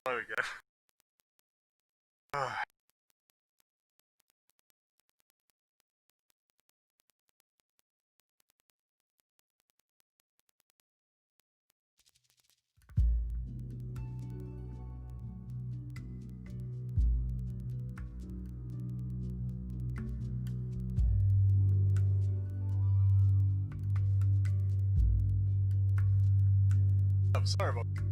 There we go. I'm sorry about that.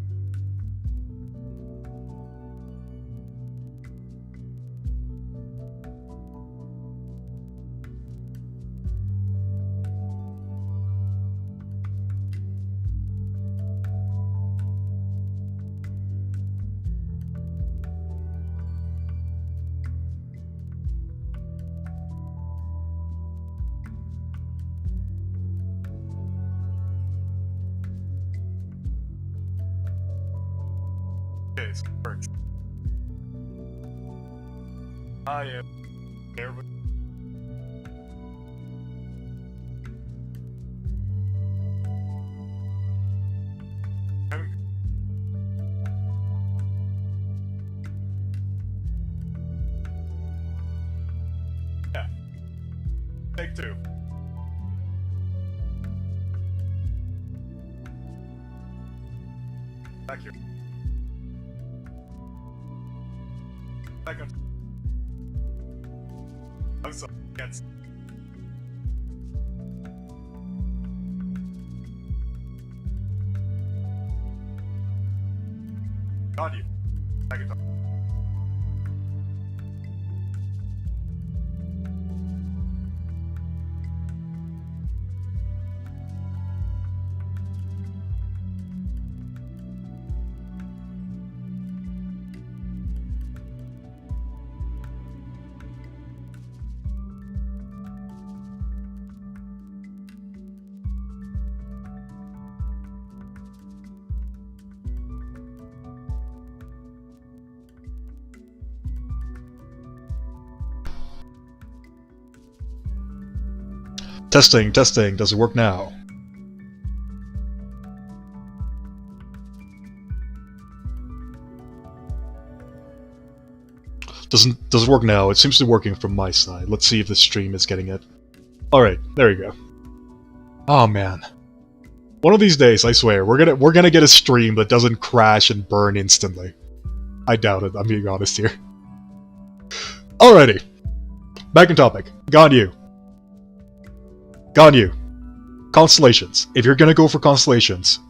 Okay, so it works. I am there with yeah. Take two. Back here. Back on. I'm sorry. Yes. Got you. Back on. Testing, testing, does it work now? Does it work now? It seems to be working from my side. Let's see if the stream is getting it. Alright, there you go. Oh man. One of these days, I swear, we're gonna get a stream that doesn't crash and burn instantly. I doubt it, I'm being honest here. Alrighty. Back in topic. Ganyu. Ganyu. Constellations. If you're gonna go for constellations,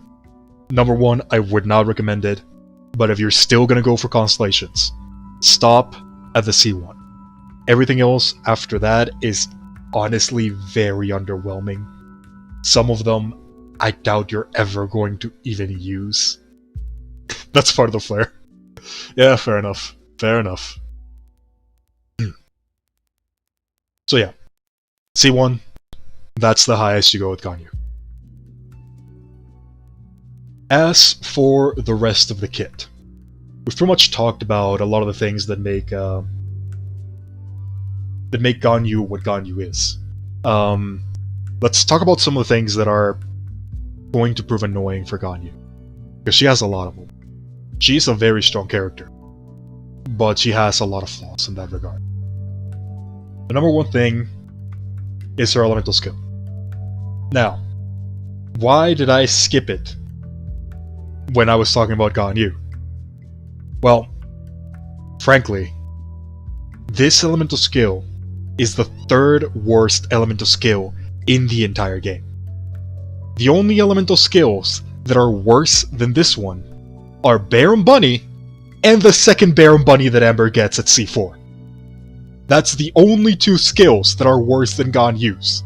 number one, I would not recommend it. But if you're still gonna go for constellations, stop at the C1. Everything else after that is honestly very underwhelming. Some of them, I doubt you're ever going to even use. That's part of the flair. Yeah, fair enough. Fair enough. So yeah. C1. That's the highest you go with Ganyu. As for the rest of the kit, we've pretty much talked about a lot of the things that make Ganyu what Ganyu is. Let's talk about some of the things that are going to prove annoying for Ganyu, because she has a lot of them. She's a very strong character, but she has a lot of flaws in that regard. The number one thing is her elemental skill. Now, why did I skip it when I was talking about Ganyu? Well, frankly, this elemental skill is the third worst elemental skill in the entire game. The only elemental skills that are worse than this one are Baron Bunny and the second Baron Bunny that Amber gets at C4. That's the only two skills that are worse than Ganyu's.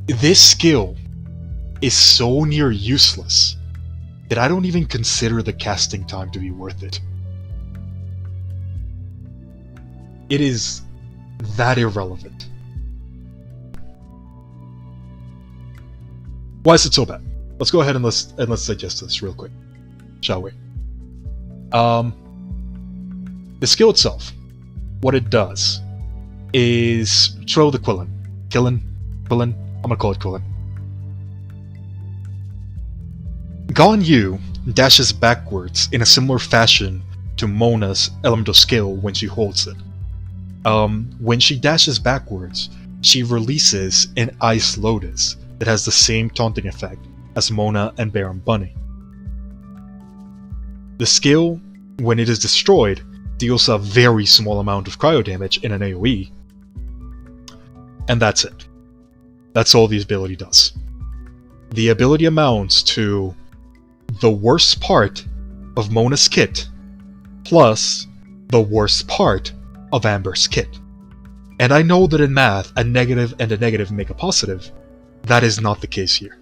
This skill is so near useless that I don't even consider the casting time to be worth it. It is that irrelevant. Why is it so bad? Let's go ahead and let's digest this real quick, shall we? The skill itself, what it does is throw the Quillin. I'm gonna call it Quillin. Ganyu dashes backwards in a similar fashion to Mona's elemental skill when she holds it. When she dashes backwards, she releases an Ice Lotus that has the same taunting effect as Mona and Baron Bunny. The skill, when it is destroyed, deals a very small amount of cryo damage in an AoE, and that's it. That's all the ability does. The ability amounts to the worst part of Mona's kit plus the worst part of Amber's kit. And I know that in math, a negative and a negative make a positive. That is not the case here.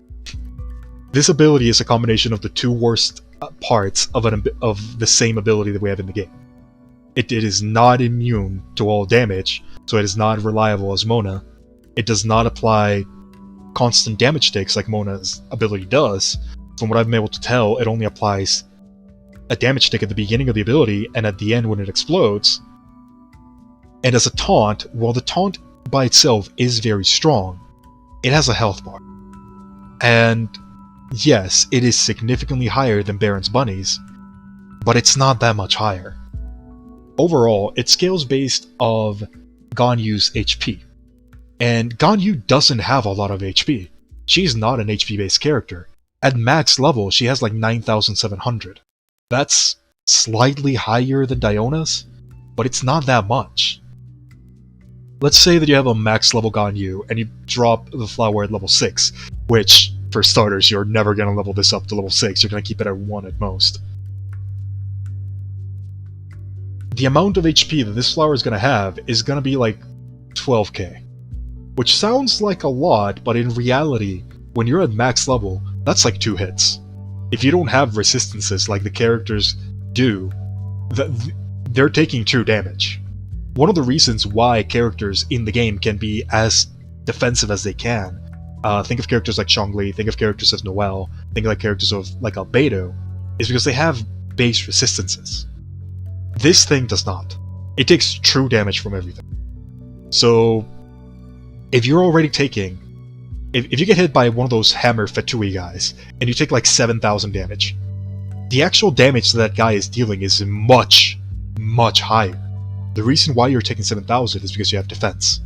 This ability is a combination of the two worst parts of the same ability that we have in the game. It is not immune to all damage, so it is not reliable as Mona. It does not apply constant damage ticks like Mona's ability does. From what I've been able to tell, it only applies a damage tick at the beginning of the ability and at the end when it explodes. And as a taunt, while the taunt by itself is very strong, it has a health bar. And yes, it is significantly higher than Baron's Bunny's, but it's not that much higher. Overall, it scales based of Ganyu's HP. And Ganyu doesn't have a lot of HP. She's not an HP-based character. At max level, she has like 9,700. That's slightly higher than Diona's, but it's not that much. Let's say that you have a max level Ganyu, and you drop the flower at level 6, which, for starters, you're never going to level this up to level 6, you're going to keep it at 1 at most. The amount of HP that this flower is going to have is going to be like 12k. Which sounds like a lot, but in reality, when you're at max level, that's like 2 hits. If you don't have resistances like the characters do, they're taking true damage. One of the reasons why characters in the game can be as defensive as they can, think of characters like Zhongli, think of characters as Noelle, think of characters like Albedo, is because they have base resistances. This thing does not. It takes true damage from everything. So, if you're already taking... If you get hit by one of those hammer Fatui guys, and you take like 7,000 damage, the actual damage that guy is dealing is much, much higher. The reason why you're taking 7,000 is because you have defense.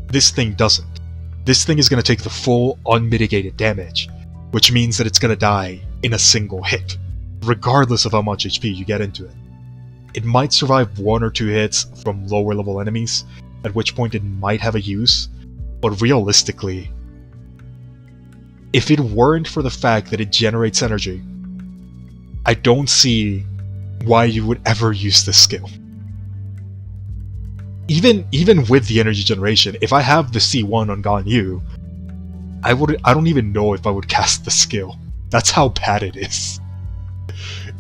This thing doesn't. This thing is going to take the full unmitigated damage, which means that it's going to die in a single hit, regardless of how much HP you get into it. It might survive 1 or 2 hits from lower level enemies, at which point it might have a use, but realistically, if it weren't for the fact that it generates energy, I don't see why you would ever use this skill. Even with the energy generation, if I have the C1 on Ganyu, I don't even know if I would cast the skill. That's how bad it is.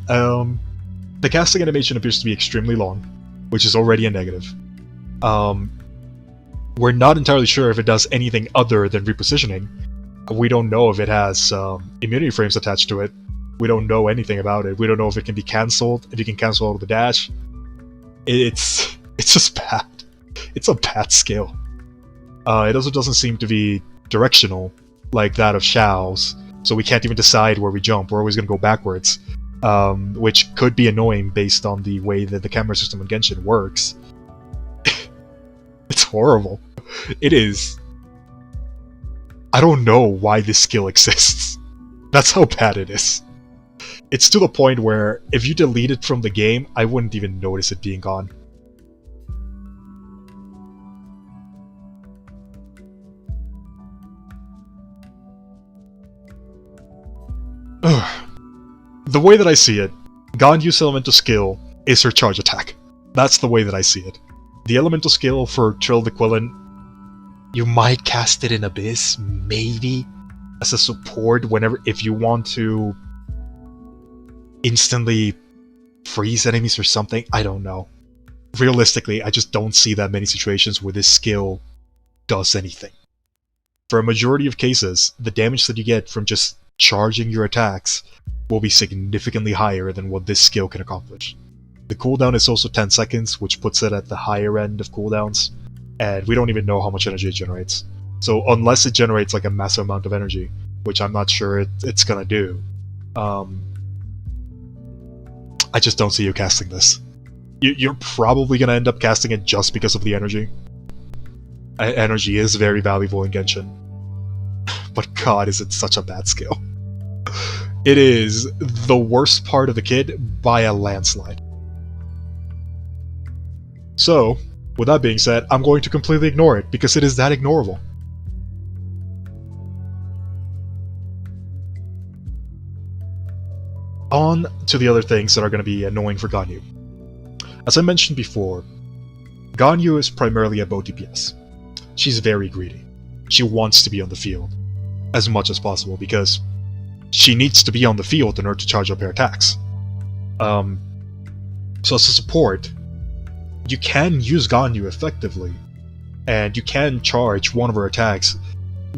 The casting animation appears to be extremely long, which is already a negative. We're not entirely sure if it does anything other than repositioning. We don't know if it has immunity frames attached to it. We don't know anything about it. We don't know if it can be cancelled, if you can cancel out of the dash. It's just bad. It's a bad skill. It also doesn't seem to be directional, like that of Xiao's, so we can't even decide where we jump. We're always going to go backwards, which could be annoying based on the way that the camera system in Genshin works. It's horrible. It is. I don't know why this skill exists. That's how bad it is. It's to the point where if you delete it from the game, I wouldn't even notice it being gone. The way that I see it, Ganyu's elemental skill is her charge attack. That's the way that I see it. The elemental skill for Trill the Quillen, you might cast it in Abyss, maybe, as a support if you want to instantly freeze enemies or something, I don't know. Realistically, I just don't see that many situations where this skill does anything. For a majority of cases, the damage that you get from just charging your attacks will be significantly higher than what this skill can accomplish. The cooldown is also 10 seconds, which puts it at the higher end of cooldowns, and we don't even know how much energy it generates. So unless it generates like a massive amount of energy, which I'm not sure it's gonna do, I just don't see you casting this. You're probably going to end up casting it just because of the energy. Energy is very valuable in Genshin. But god, is it such a bad skill. It is the worst part of the kit by a landslide. So, with that being said, I'm going to completely ignore it because it is that ignorable. On to the other things that are going to be annoying for Ganyu. As I mentioned before, Ganyu is primarily a bow DPS. She's very greedy. She wants to be on the field as much as possible because she needs to be on the field in order to charge up her attacks. So as a support, you can use Ganyu effectively, and you can charge one of her attacks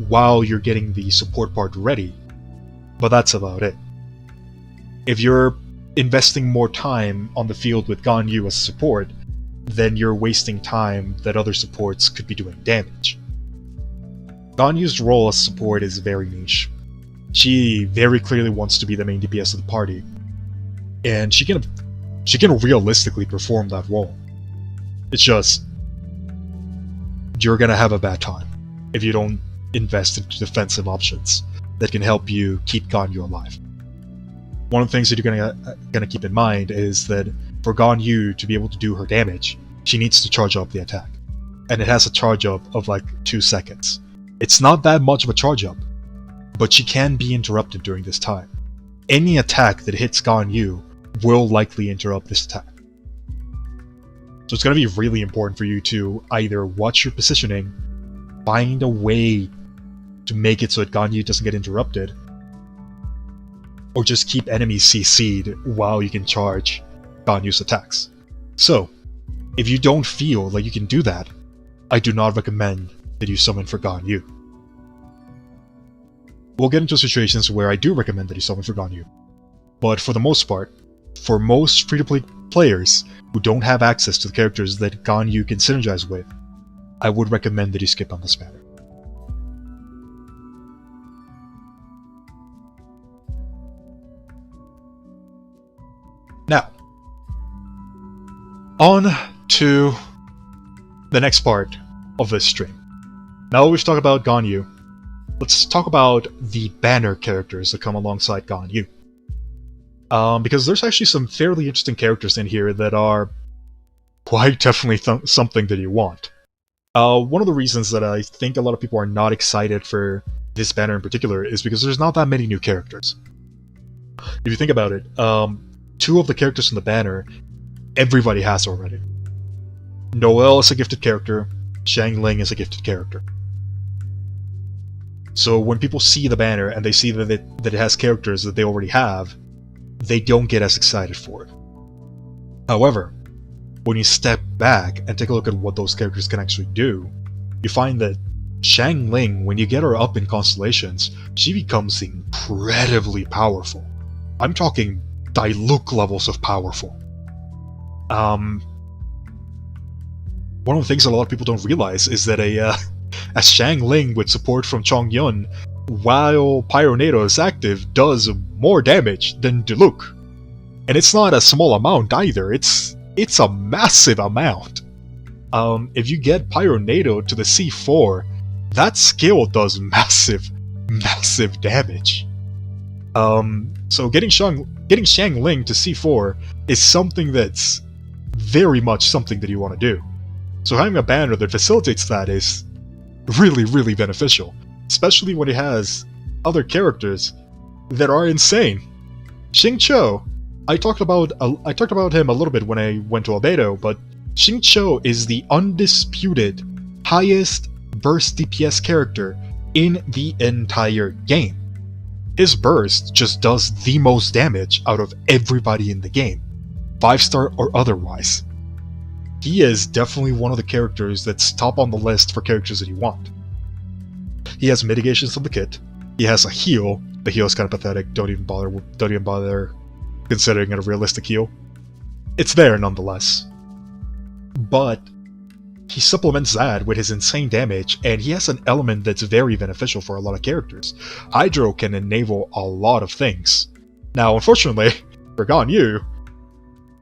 while you're getting the support part ready, but that's about it. If you're investing more time on the field with Ganyu as support, then you're wasting time that other supports could be doing damage. Ganyu's role as support is very niche. She very clearly wants to be the main DPS of the party, and she can realistically perform that role. It's just, you're gonna have a bad time if you don't invest into defensive options that can help you keep Ganyu alive. One of the things that you're gonna keep in mind is that for Ganyu to be able to do her damage, she needs to charge up the attack. And it has a charge up of like 2 seconds. It's not that much of a charge up, but she can be interrupted during this time. Any attack that hits Ganyu will likely interrupt this attack. So it's going to be really important for you to either watch your positioning, find a way to make it so that Ganyu doesn't get interrupted, or just keep enemies CC'd while you can charge Ganyu's attacks. So, if you don't feel like you can do that, I do not recommend that you summon for Ganyu. We'll get into situations where I do recommend that you summon for Ganyu, but for the most part, for most free-to-play players who don't have access to the characters that Ganyu can synergize with, I would recommend that you skip on this banner. Now, on to the next part of this stream. Now that we've talked about Ganyu, let's talk about the banner characters that come alongside Ganyu. Because there's actually some fairly interesting characters in here that are quite definitely something that you want. One of the reasons that I think a lot of people are not excited for this banner in particular is because there's not that many new characters. If you think about it, 2 of the characters in the banner, everybody has already. Noelle is a gifted character, Xiangling is a gifted character. So when people see the banner and they see that it has characters that they already have, they don't get as excited for it. However, when you step back and take a look at what those characters can actually do, you find that Xiangling, when you get her up in constellations, she becomes incredibly powerful. I'm talking Diluc levels of powerful. One of the things that a lot of people don't realize is that a Xiangling with support from Chongyun, while Pyronado is active, does more damage than Diluc. And it's not a small amount either, it's a massive amount. If you get Pyronado to the C4, that skill does massive damage. So getting Xiangling to C4 is something that's very much something that you want to do. So having a banner that facilitates that is really beneficial, especially when it has other characters that are insane. Xingqiu, I talked about him a little bit when I went to Albedo, but Xingqiu is the undisputed highest burst DPS character in the entire game. His burst just does the most damage out of everybody in the game, 5-star or otherwise. He is definitely one of the characters that's top on the list for characters that you want. He has mitigations of the kit. He has a heal. The heal is kind of pathetic. Don't even bother considering it a realistic heal. It's there nonetheless. But he supplements that with his insane damage, and he has an element that's very beneficial for a lot of characters. Hydro can enable a lot of things. Now, unfortunately, for Ganyu,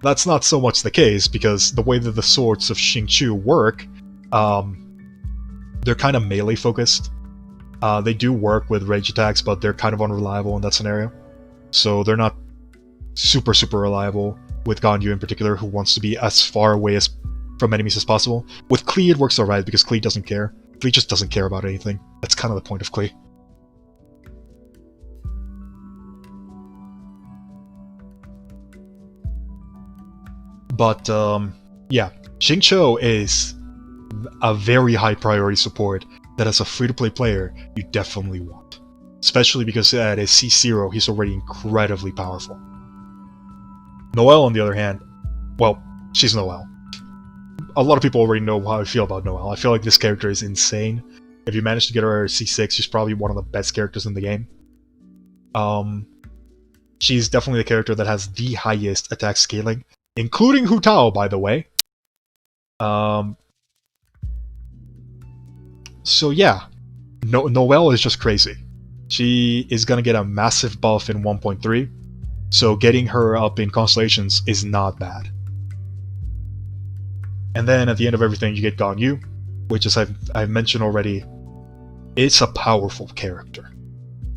that's not so much the case, because the way that the swords of Xingqiu work, they're kind of melee focused. They do work with range attacks, but they're kind of unreliable in that scenario. So they're not super reliable with Ganyu in particular, who wants to be as far away from enemies as possible. With Klee it works alright, because Klee doesn't care. Klee just doesn't care about anything. That's kind of the point of Klee. But, yeah, Xingqiu is a very high priority support that as a free-to-play player, you definitely want. Especially because at a C0, he's already incredibly powerful. Noelle, on the other hand, well, she's Noelle. A lot of people already know how I feel about Noelle. I feel like this character is insane. If you manage to get her C6, she's probably one of the best characters in the game. She's definitely the character that has the highest attack scaling, including Hu Tao, by the way. So yeah, Noelle is just crazy. She is gonna get a massive buff in 1.3, so getting her up in Constellations is not bad. And then at the end of everything, you get Ganyu, which, as I've mentioned already, it's a powerful character.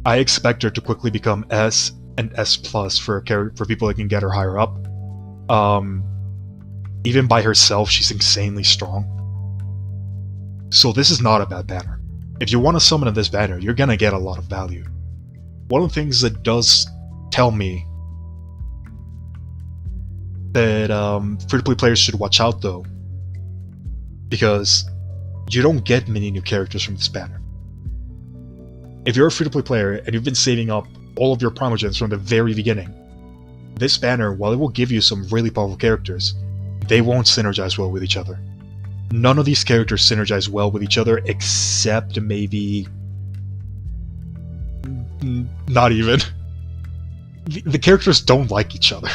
I expect her to quickly become S and S+ for people that can get her higher up. Even by herself, she's insanely strong. So this is not a bad banner. If you want to summon in this banner, you're gonna get a lot of value. One of the things that does tell me that free-to-play players should watch out, though, because you don't get many new characters from this banner. If you're a free-to-play player and you've been saving up all of your Primogens from the very beginning, this banner, while it will give you some really powerful characters, they won't synergize well with each other. None of these characters synergize well with each other, except maybe... not even. The characters don't like each other.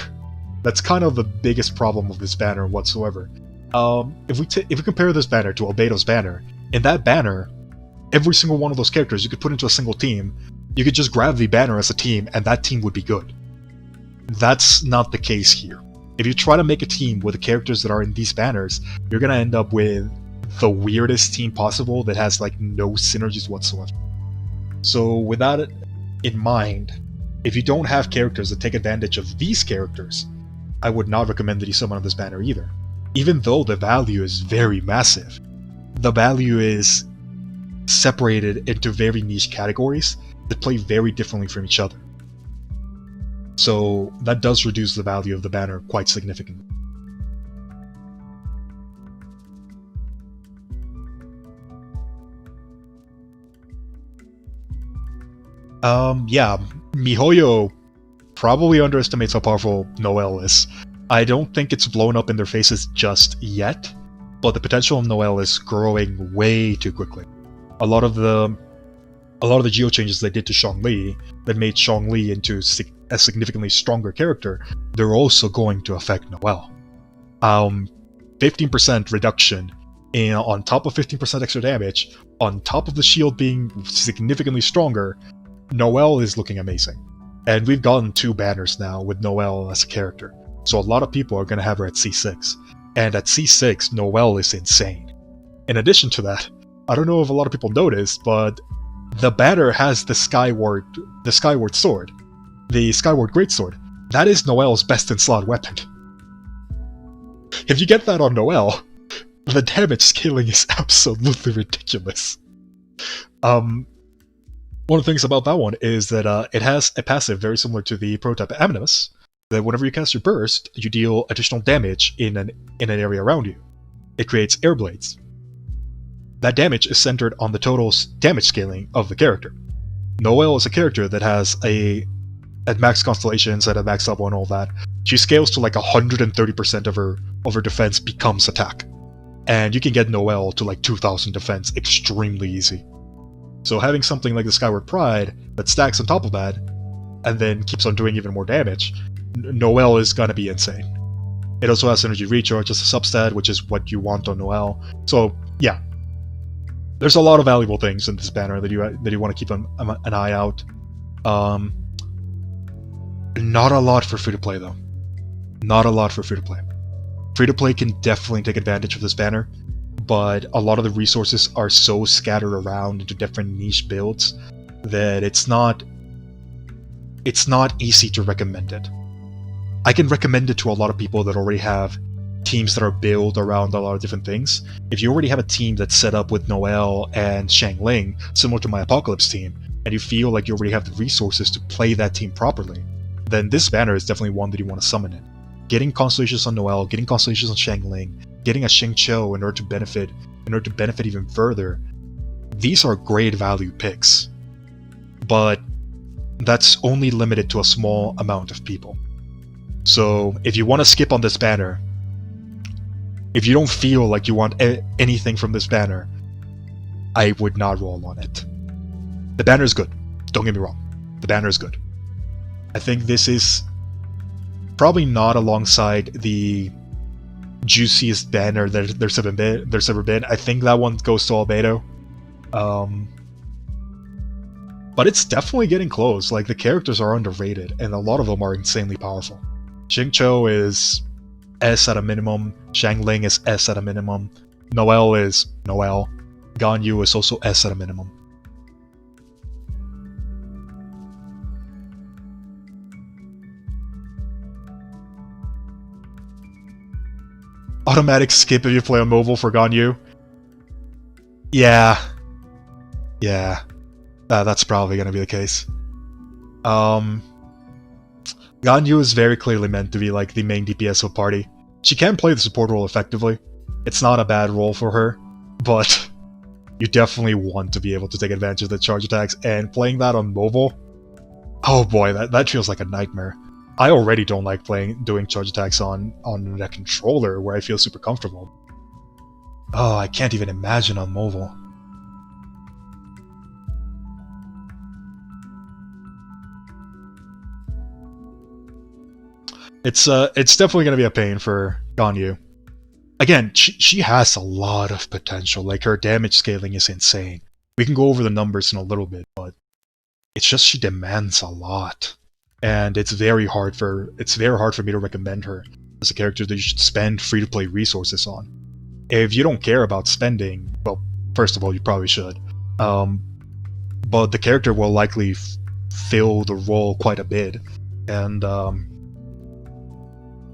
That's kind of the biggest problem of this banner whatsoever. If we compare this banner to Albedo's banner, in that banner, every single one of those characters you could put into a single team. You could just grab the banner as a team, and that team would be good. That's not the case here. If you try to make a team with the characters that are in these banners, you're gonna end up with the weirdest team possible that has like no synergies whatsoever. So with that in mind, if you don't have characters that take advantage of these characters, I would not recommend that you summon on this banner either. Even though the value is very massive, the value is separated into very niche categories that play very differently from each other. So that does reduce the value of the banner quite significantly. Yeah, MiHoYo probably underestimates how powerful Noelle is. I don't think it's blown up in their faces just yet, but the potential of Noelle is growing way too quickly. A lot of the geo changes they did to Zhongli that made Zhongli into a significantly stronger character, they're also going to affect Noelle. 15% reduction on top of 15% extra damage, on top of the shield being significantly stronger, Noelle is looking amazing. And we've gotten 2 banners now with Noelle as a character, so a lot of people are going to have her at C6. And at C6, Noelle is insane. In addition to that, I don't know if a lot of people noticed, but the banner has the Skyward Sword, the Skyward Greatsword. That is Noelle's best in slot weapon. If you get that on Noelle, the damage scaling is absolutely ridiculous. One of the things about that one is that it has a passive very similar to the prototype Animus, that whenever you cast your burst, you deal additional damage in an area around you. It creates air blades. That damage is centered on the total damage scaling of the character. Noelle is a character that has at max constellations, at a max level and all that, she scales to like 130% of her defense becomes attack. And you can get Noelle to like 2000 defense extremely easy. So having something like the Skyward Pride that stacks on top of that, and then keeps on doing even more damage, Noelle is gonna be insane. It also has energy recharge as a substat, which is what you want on Noelle. So yeah, there's a lot of valuable things in this banner that you want to keep an eye out. Not a lot for free-to-play though. Not a lot for free-to-play. Free-to-play can definitely take advantage of this banner, but a lot of the resources are so scattered around into different niche builds that it's not easy to recommend it. I can recommend it to a lot of people that already have teams that are built around a lot of different things. If you already have a team that's set up with Noelle and Xiangling, similar to my Apocalypse team, and you feel like you already have the resources to play that team properly, then this banner is definitely one that you want to summon in. Getting constellations on Noelle, getting constellations on Xiangling, getting a Xingqiu in order to benefit even further, these are great value picks. But that's only limited to a small amount of people. So if you want to skip on this banner, if you don't feel like you want anything from this banner, I would not roll on it. The banner is good. Don't get me wrong. The banner is good. I think this is probably not alongside the juiciest banner that there's ever been. I think that one goes to Albedo. But it's definitely getting close. Like, the characters are underrated, and a lot of them are insanely powerful. Xingqiu is S at a minimum. Xiangling is S at a minimum. Noelle is Noelle. Ganyu is also S at a minimum. Automatic skip if you play on mobile for Ganyu. Yeah. That's probably going to be the case. Ganyu is very clearly meant to be like the main DPS of party. She can play the support role effectively. It's not a bad role for her, but you definitely want to be able to take advantage of the charge attacks, and playing that on mobile, oh boy, that feels like a nightmare. I already don't like doing charge attacks on a controller where I feel super comfortable. Oh, I can't even imagine on mobile. It's definitely going to be a pain for Ganyu. Again, she has a lot of potential. Like, her damage scaling is insane. We can go over the numbers in a little bit, but it's just she demands a lot. And it's very hard for me to recommend her as a character that you should spend free-to-play resources on. If you don't care about spending, well, first of all, you probably should. But the character will likely fill the role quite a bit, and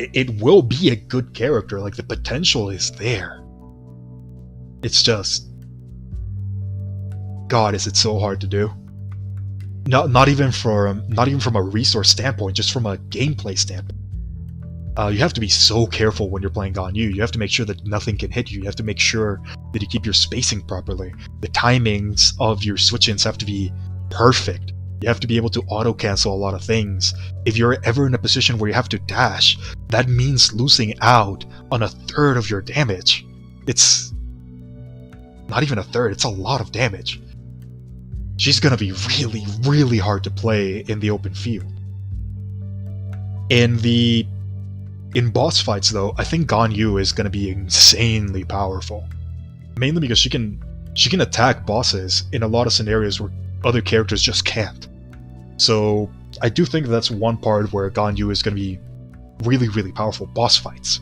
it will be a good character. Like, the potential is there. It's just, God, is it so hard to do? Not even from a resource standpoint, just from a gameplay standpoint. You have to be so careful when you're playing Ganyu. You have to make sure that nothing can hit you. You have to make sure that you keep your spacing properly. The timings of your switch-ins have to be perfect. You have to be able to auto-cancel a lot of things. If you're ever in a position where you have to dash, that means losing out on a third of your damage. It's not even a third, it's a lot of damage. She's gonna be really, really hard to play in the open field. In boss fights though, I think Ganyu is gonna be insanely powerful. Mainly because she can attack bosses in a lot of scenarios where other characters just can't. So I do think that's one part where Ganyu is gonna be really, really powerful boss fights.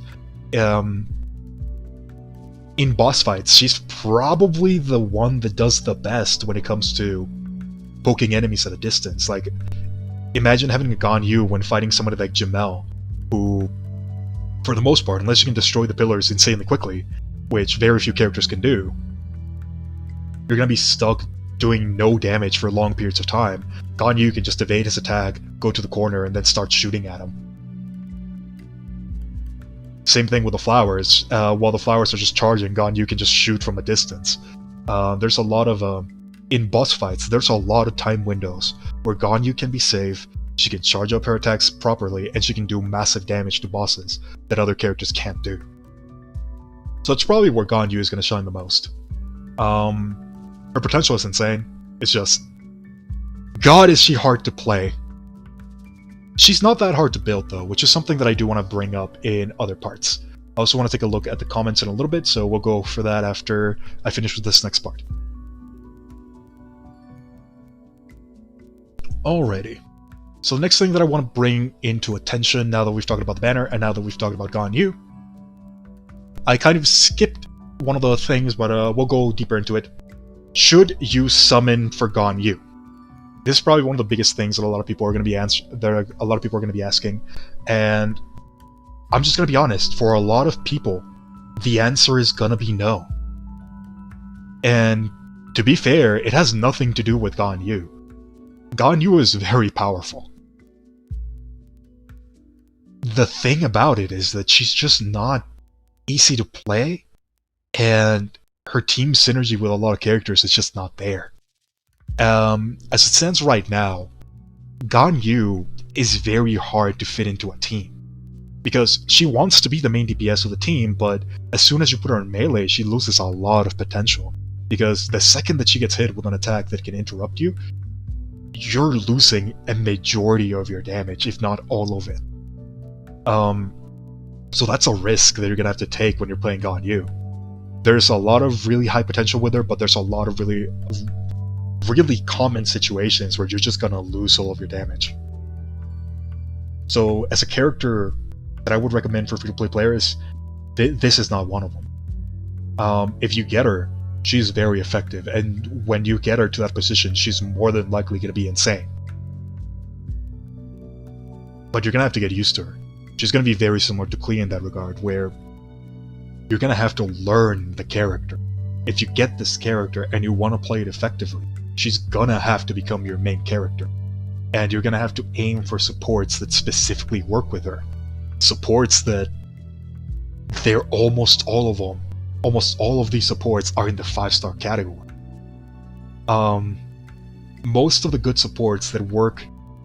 In boss fights, she's probably the one that does the best when it comes to poking enemies at a distance. Like, imagine having a Ganyu when fighting somebody like Jamel, who, for the most part, unless you can destroy the pillars insanely quickly, which very few characters can do, you're gonna be stuck doing no damage for long periods of time. Ganyu can just evade his attack, go to the corner, and then start shooting at him. Same thing with the flowers. While the flowers are just charging, Ganyu can just shoot from a distance. There's a lot of in boss fights, there's a lot of time windows where Ganyu can be safe, she can charge up her attacks properly, and she can do massive damage to bosses that other characters can't do. So it's probably where Ganyu is going to shine the most. Her potential is insane. It's just, God, is she hard to play. She's not that hard to build though, which is something that I do want to bring up in other parts. I also want to take a look at the comments in a little bit, so we'll go for that after I finish with this next part. Alrighty. So the next thing that I want to bring into attention now that we've talked about the banner and now that we've talked about Ganyu, I kind of skipped one of the things, but we'll go deeper into it. Should you summon for Ganyu? This is probably one of the biggest things that a lot of people are going to be asking, and I'm just going to be honest. For a lot of people, the answer is going to be no. And to be fair, it has nothing to do with Ganyu. Ganyu is very powerful. The thing about it is that she's just not easy to play, and her team synergy with a lot of characters is just not there. As it stands right now, Ganyu is very hard to fit into a team. Because she wants to be the main DPS of the team, but as soon as you put her in melee, she loses a lot of potential. Because the second that she gets hit with an attack that can interrupt you, you're losing a majority of your damage, if not all of it. So that's a risk that you're gonna have to take when you're playing Ganyu. There's a lot of really high potential with her, but there's a lot of really common situations where you're just gonna lose all of your damage. So as a character that I would recommend for free-to-play players, this is not one of them. If you get her, she's very effective, and when you get her to that position, she's more than likely gonna be insane. But you're gonna have to get used to her. She's going to be very similar to Klee in that regard, where you're going to have to learn the character. If you get this character and you want to play it effectively, she's going to have to become your main character. And you're going to have to aim for supports that specifically work with her. Supports that they're almost all of them. Almost all of these supports are in the 5-star category. Most of the good supports that work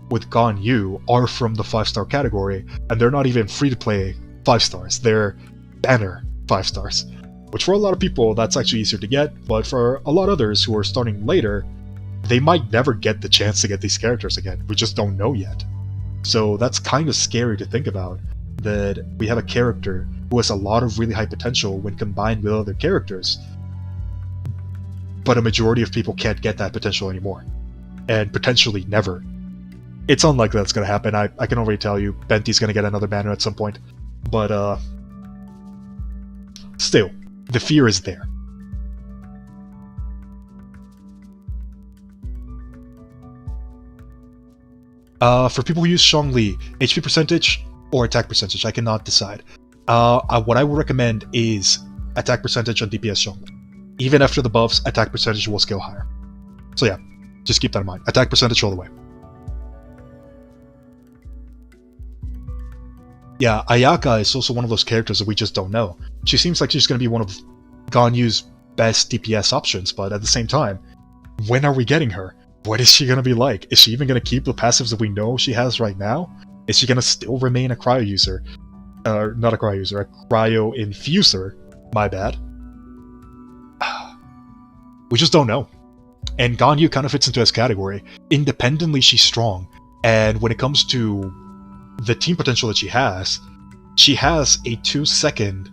with Ganyu are from the 5-star category, and they're not even free-to-play 5 stars, they're banner 5 stars. Which for a lot of people, that's actually easier to get, but for a lot of others who are starting later, they might never get the chance to get these characters again. We just don't know yet. So that's kind of scary to think about, that we have a character who has a lot of really high potential when combined with other characters, but a majority of people can't get that potential anymore. And potentially never. It's unlikely that's going to happen. I can already tell you, Benty's going to get another banner at some point. But, still, the fear is there. For people who use Zhongli, HP percentage or attack percentage, I cannot decide. What I would recommend is attack percentage on DPS Zhongli. Even after the buffs, attack percentage will scale higher. So yeah, just keep that in mind. Attack percentage all the way. Yeah, Ayaka is also one of those characters that we just don't know. She seems like she's going to be one of Ganyu's best DPS options, but at the same time, when are we getting her? What is she going to be like? Is she even going to keep the passives that we know she has right now? Is she going to still remain a cryo user? Not a cryo user, a cryo infuser. My bad. We just don't know. And Ganyu kind of fits into this category. Independently, she's strong. And when it comes to the team potential that she has a 2-second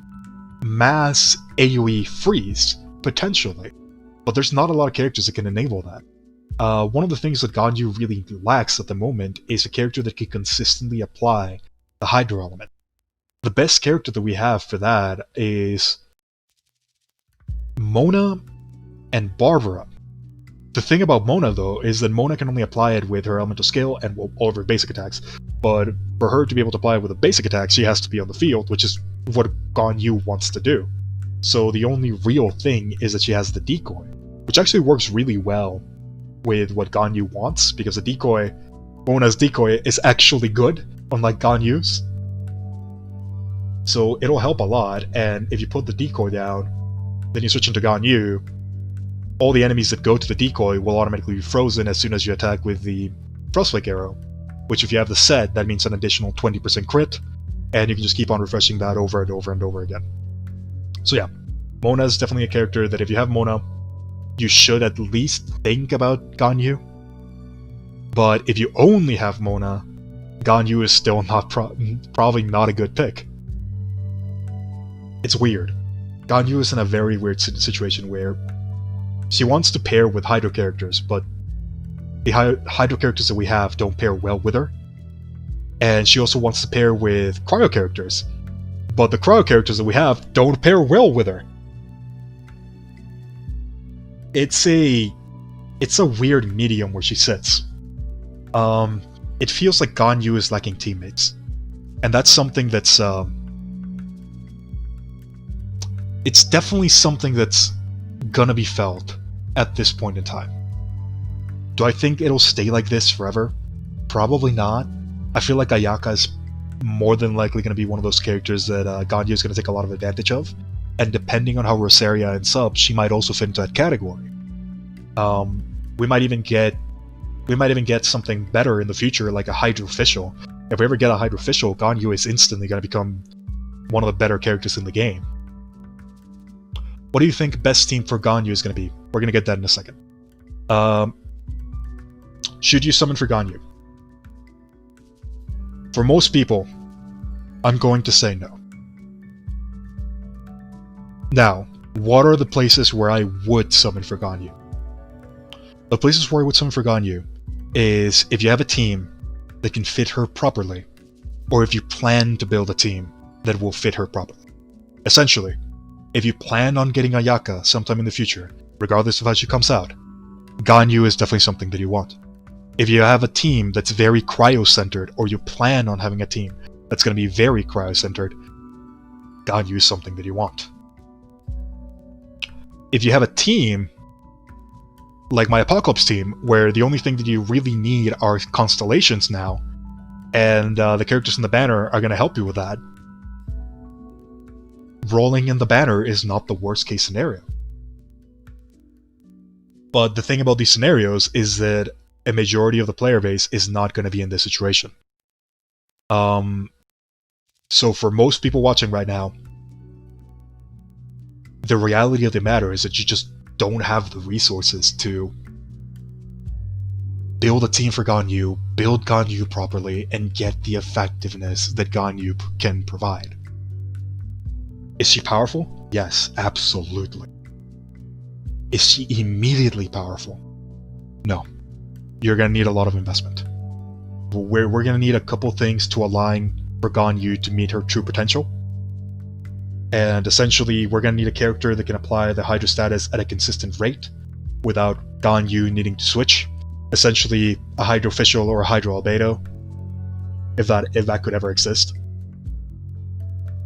mass AoE freeze, potentially. But there's not a lot of characters that can enable that. One of the things that Ganyu really lacks at the moment is a character that can consistently apply the Hydro element. The best character that we have for that is Mona and Barbara. The thing about Mona, though, is that Mona can only apply it with her elemental skill and all of her basic attacks. But for her to be able to apply it with a basic attack, she has to be on the field, which is what Ganyu wants to do. So the only real thing is that she has the decoy, which actually works really well with what Ganyu wants, because the decoy, Mona's decoy, is actually good, unlike Ganyu's. So it'll help a lot, and if you put the decoy down, then you switch into Ganyu, all the enemies that go to the decoy will automatically be frozen as soon as you attack with the Frostflake arrow, which if you have the set, that means an additional 20% crit, and you can just keep on refreshing that over and over and over again. So yeah, Mona is definitely a character that if you have Mona, you should at least think about Ganyu. But if you only have Mona, Ganyu is still not probably not a good pick. It's weird. Ganyu is in a very weird situation where she wants to pair with Hydro characters, but the Hydro characters that we have don't pair well with her. And she also wants to pair with Cryo characters. But the Cryo characters that we have don't pair well with her. It's a weird medium where she sits. It feels like Ganyu is lacking teammates. And that's something that's it's definitely something that's gonna be felt at this point in time. Do I think it'll stay like this forever? Probably not. I feel like Ayaka is more than likely going to be one of those characters that Ganyu is going to take a lot of advantage of, and depending on how Rosaria ends up, she might also fit into that category. We might even get something better in the future, like a Hydroficial. If we ever get a Hydroficial, Ganyu is instantly going to become one of the better characters in the game. What do you think best team for Ganyu is going to be? We're going to get that in a second. Should you summon for Ganyu? For most people, I'm going to say no. Now, what are the places where I would summon for Ganyu? The places where I would summon for Ganyu is if you have a team that can fit her properly, or if you plan to build a team that will fit her properly. Essentially, if you plan on getting Ayaka sometime in the future, regardless of how she comes out, Ganyu is definitely something that you want. If you have a team that's very cryo-centered, or you plan on having a team that's going to be very cryo-centered, Ganyu is something that you want. If you have a team, like my Apocalypse team, where the only thing that you really need are constellations now, and the characters in the banner are going to help you with that, rolling in the banner is not the worst case scenario. But the thing about these scenarios is that a majority of the player base is not going to be in this situation. So for most people watching right now, the reality of the matter is that you just don't have the resources to build a team for Ganyu, build Ganyu properly, and get the effectiveness that Ganyu can provide. Is she powerful? Yes, absolutely. Is she immediately powerful? No. You're going to need a lot of investment. We're going to need a couple things to align for Ganyu to meet her true potential. And essentially, we're going to need a character that can apply the Hydro status at a consistent rate without Ganyu needing to switch. Essentially, a Hydroficial or a Hydro Albedo, if that could ever exist.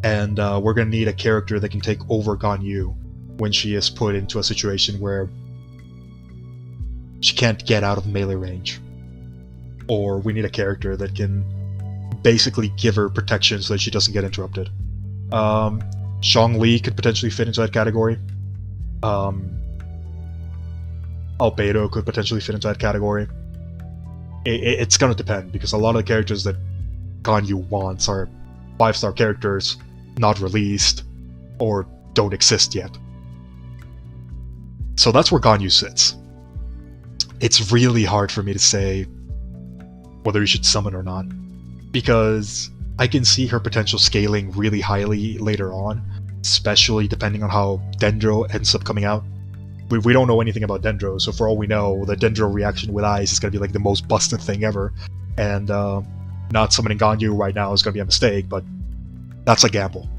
And we're going to need a character that can take over Ganyu when she is put into a situation where she can't get out of melee range. Or we need a character that can basically give her protection so that she doesn't get interrupted. Zhongli could potentially fit into that category. Albedo could potentially fit into that category. It's gonna depend, because a lot of the characters that Ganyu wants are 5-star characters, not released, or don't exist yet. So that's where Ganyu sits. It's really hard for me to say whether you should summon or not, because I can see her potential scaling really highly later on, especially depending on how Dendro ends up coming out. We don't know anything about Dendro, so for all we know, the Dendro reaction with eyes is going to be like the most busted thing ever, and not summoning Ganyu right now is going to be a mistake, but that's a gamble.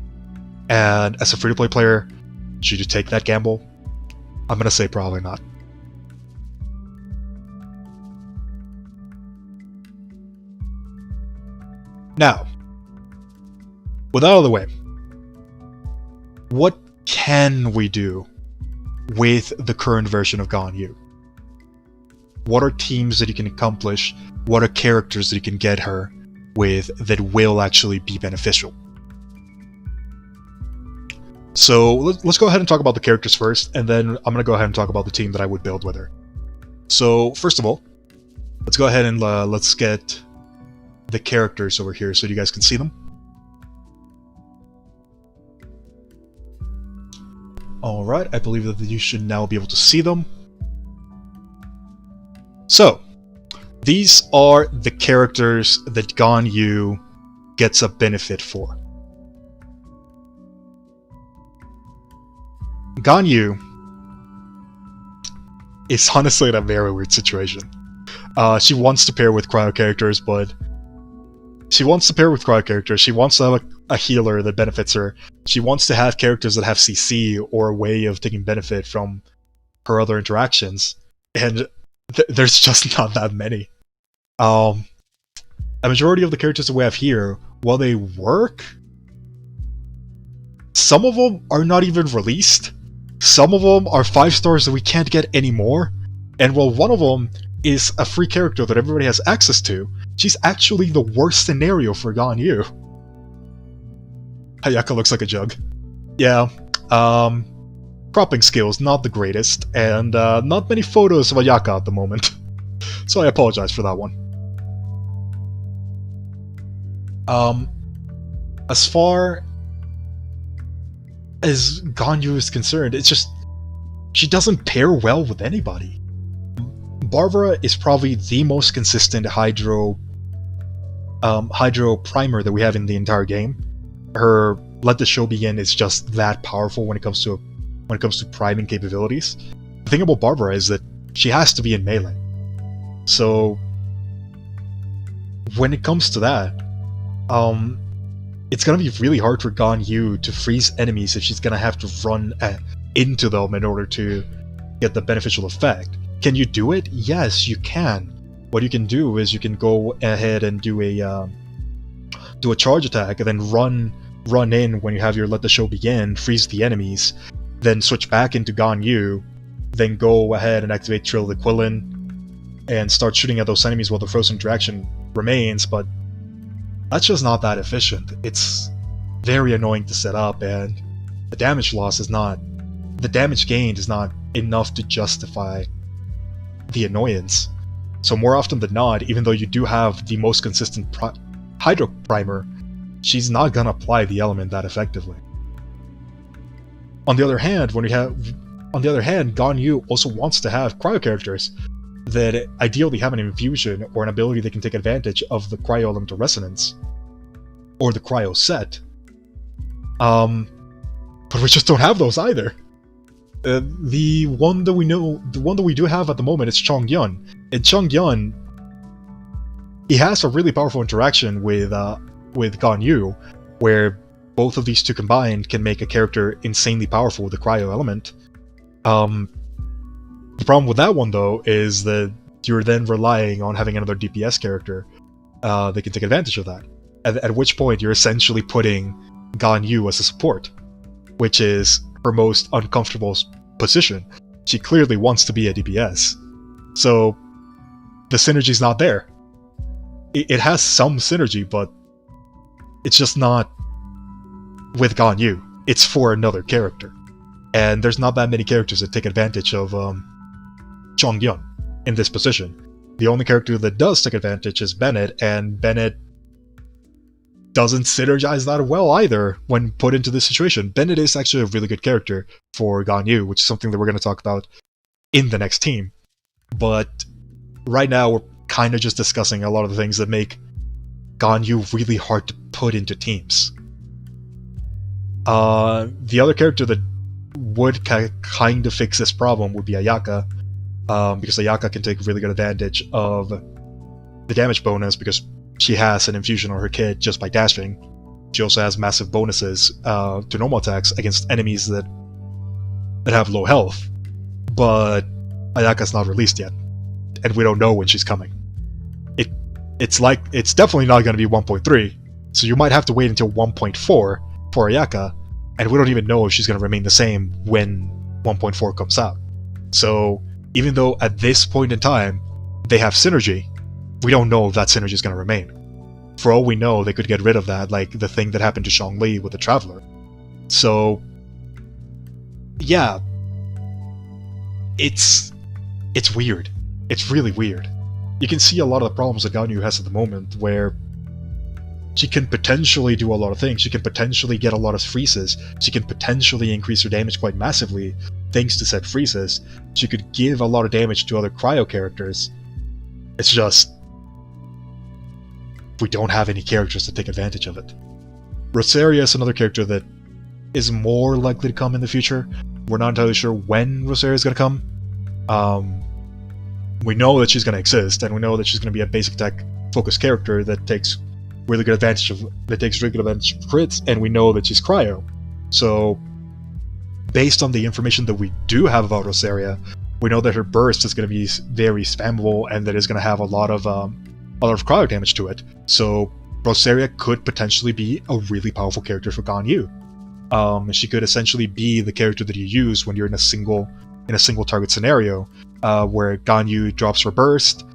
And as a free-to-play player, should you take that gamble? I'm going to say probably not. Now, with that out of the way, what can we do with the current version of Ganyu? What are teams that you can accomplish? What are characters that you can get her with that will actually be beneficial? So let's go ahead and talk about the characters first, and then I'm going to go ahead and talk about the team that I would build with her. So first of all, let's go ahead and let's get the characters over here so you guys can see them. Alright, I believe that you should now be able to see them. So, these are the characters that Ganyu gets a benefit for. Ganyu is honestly in a very weird situation. She wants to pair with cryo characters, but she wants to have a healer that benefits her. She wants to have characters that have CC or a way of taking benefit from her other interactions, and there's just not that many. A majority of the characters that we have here, while they work, some of them are not even released. Some of them are 5 stars that we can't get anymore. And while one of them is a free character that everybody has access to, she's actually the worst scenario for Ganyu. Ayaka looks like a jug. Yeah, cropping skills not the greatest, and not many photos of Ayaka at the moment. So I apologize for that one. As far as Ganyu is concerned, it's just she doesn't pair well with anybody. Barbara is probably the most consistent Hydro primer that we have in the entire game. Her Let the Show Begin is just that powerful when it comes to priming capabilities. The thing about Barbara is that she has to be in melee. So when it comes to that, it's gonna be really hard for Ganyu to freeze enemies if she's gonna have to run into them in order to get the beneficial effect. Can you do it? Yes, you can. What you can do is you can go ahead and do a charge attack and then run in when you have your Let the Show Begin, freeze the enemies, then switch back into Ganyu, then go ahead and activate Trill the Quillin and start shooting at those enemies while the frozen interaction remains, but that's just not that efficient. It's very annoying to set up, and the damage gained is not enough to justify the annoyance. So more often than not, even though you do have the most consistent Hydro Primer, she's not gonna apply the element that effectively. On the other hand, Ganyu also wants to have cryo characters that ideally have an infusion or an ability that can take advantage of the cryo element of resonance, or the cryo set. But we just don't have those either. The one that we do have at the moment is Chongyun. And Chongyun, he has a really powerful interaction with Ganyu, where both of these two combined can make a character insanely powerful with the cryo element. The problem with that one, though, is that you're then relying on having another DPS character that can take advantage of that. At which point, you're essentially putting Ganyu as a support, which is her most uncomfortable position. She clearly wants to be a DPS. So, the synergy's not there. It has some synergy, but it's just not with Ganyu. It's for another character. And there's not that many characters that take advantage of Chongyun in this position. The only character that does take advantage is Bennett, and Bennett doesn't synergize that well either when put into this situation. Bennett is actually a really good character for Ganyu, which is something that we're going to talk about in the next team. But right now we're kind of just discussing a lot of the things that make Ganyu really hard to put into teams. The other character that would kind of fix this problem would be Ayaka, because Ayaka can take really good advantage of the damage bonus because she has an infusion on her kit just by dashing. She also has massive bonuses to normal attacks against enemies that have low health, but Ayaka's not released yet, and we don't know when she's coming. It's definitely not going to be 1.3, so you might have to wait until 1.4 for Ayaka, and we don't even know if she's going to remain the same when 1.4 comes out. So even though at this point in time they have synergy, we don't know if that synergy is going to remain. For all we know, they could get rid of that, like the thing that happened to Zhongli with the Traveler. So yeah, it's weird. It's really weird. You can see a lot of the problems that Ganyu has at the moment, where she can potentially do a lot of things. She can potentially get a lot of freezes. She can potentially increase her damage quite massively thanks to set freezes. She could give a lot of damage to other cryo characters. It's just we don't have any characters to take advantage of it. Rosaria is another character that is more likely to come in the future. We're not entirely sure when Rosaria is going to come. we know that she's going to exist, and we know that she's going to be a basic attack focused character that takes really good advantage of crits, and we know that she's cryo. So, based on the information that we do have about Rosaria, we know that her burst is going to be very spammable, and that it's going to have a lot of cryo damage to it. So, Rosaria could potentially be a really powerful character for Ganyu. She could essentially be the character that you use when you're in a single target scenario, where Ganyu drops her burst,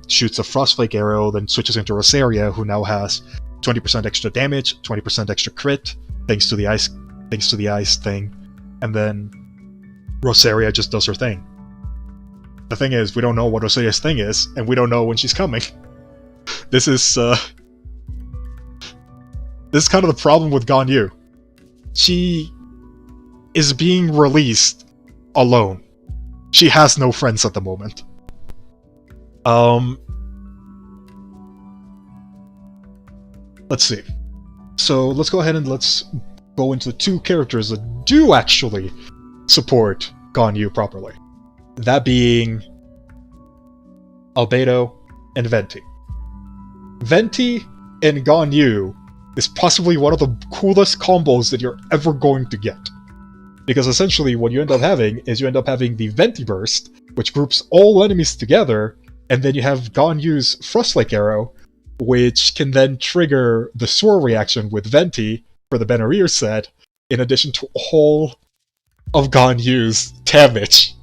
shoots a Frostflake arrow, then switches into Rosaria, who now has 20% extra damage, 20% extra crit, thanks to the ice thing, and then Rosaria just does her thing. The thing is, we don't know what Rosaria's thing is, and we don't know when she's coming. This is kind of the problem with Ganyu. She is being released alone. She has no friends at the moment. Let's see. So let's go ahead and let's go into the two characters that do actually support Ganyu properly. That being Albedo and Venti. Venti and Ganyu is possibly one of the coolest combos that you're ever going to get. Because essentially what you end up having is you end up having the Venti Burst, which groups all enemies together, and then you have Ganyu's Frostflake Arrow, which can then trigger the Soar reaction with Venti for the Benarier set, in addition to all of Ganyu's damage.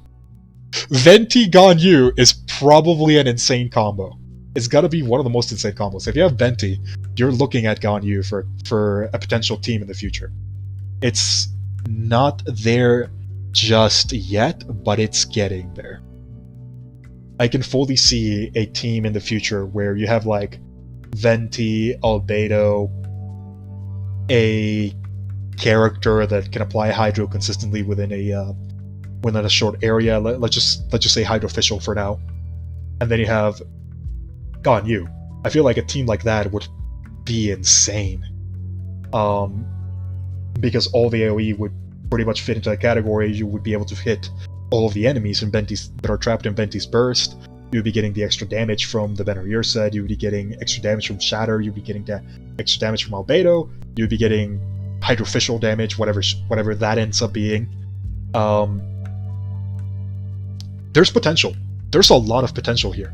Venti Ganyu is probably an insane combo. It's gotta be one of the most insane combos. If you have Venti, you're looking at Ganyu for a potential team in the future. It's not there just yet, but it's getting there. I can fully see a team in the future where you have like Venti, Albedo, a character that can apply Hydro consistently within a short area. Let's just say Hydroficial for now, and then you have Ganyu. I feel like a team like that would be insane. Because all the AoE would pretty much fit into that category. You would be able to hit all of the enemies in Venti's that are trapped in Venti's burst. You would be getting the extra damage from the Benarier set. You would be getting extra damage from Shatter. You would be getting extra damage from Albedo. You would be getting Hydroficial damage, whatever that ends up being. There's potential. There's a lot of potential here.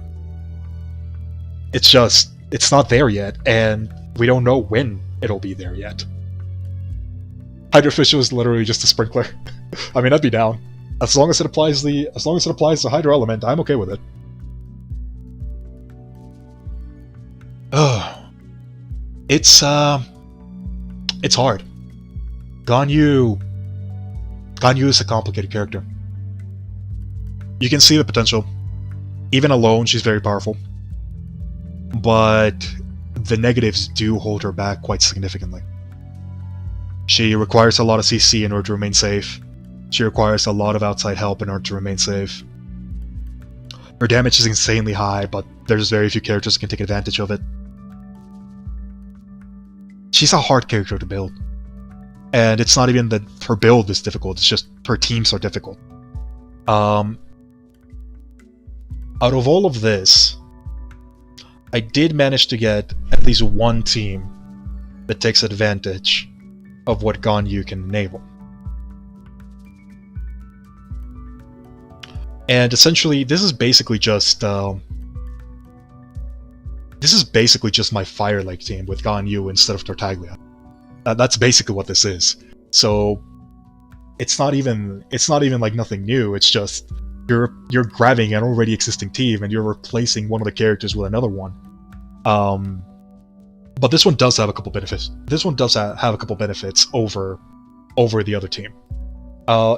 It's just, it's not there yet, and we don't know when it'll be there yet. Hydroficial is literally just a sprinkler. I mean, I'd be down. As long as it applies the Hydro element, I'm okay with it. It's hard. Ganyu is a complicated character. You can see the potential. Even alone, she's very powerful. But the negatives do hold her back quite significantly. She requires a lot of CC in order to remain safe. She requires a lot of outside help in order to remain safe. Her damage is insanely high, but there's very few characters that can take advantage of it. She's a hard character to build. And it's not even that her build is difficult, it's just her teams are difficult. Out of all of this, I did manage to get at least one team that takes advantage of what Ganyu can enable. And essentially, this is basically just my Fire Lake team with Ganyu instead of Tartaglia. That's basically what this is. So it's not even like nothing new. It's just you're grabbing an already existing team and you're replacing one of the characters with another one. But this one does have a couple benefits. This one does have a couple benefits over the other team.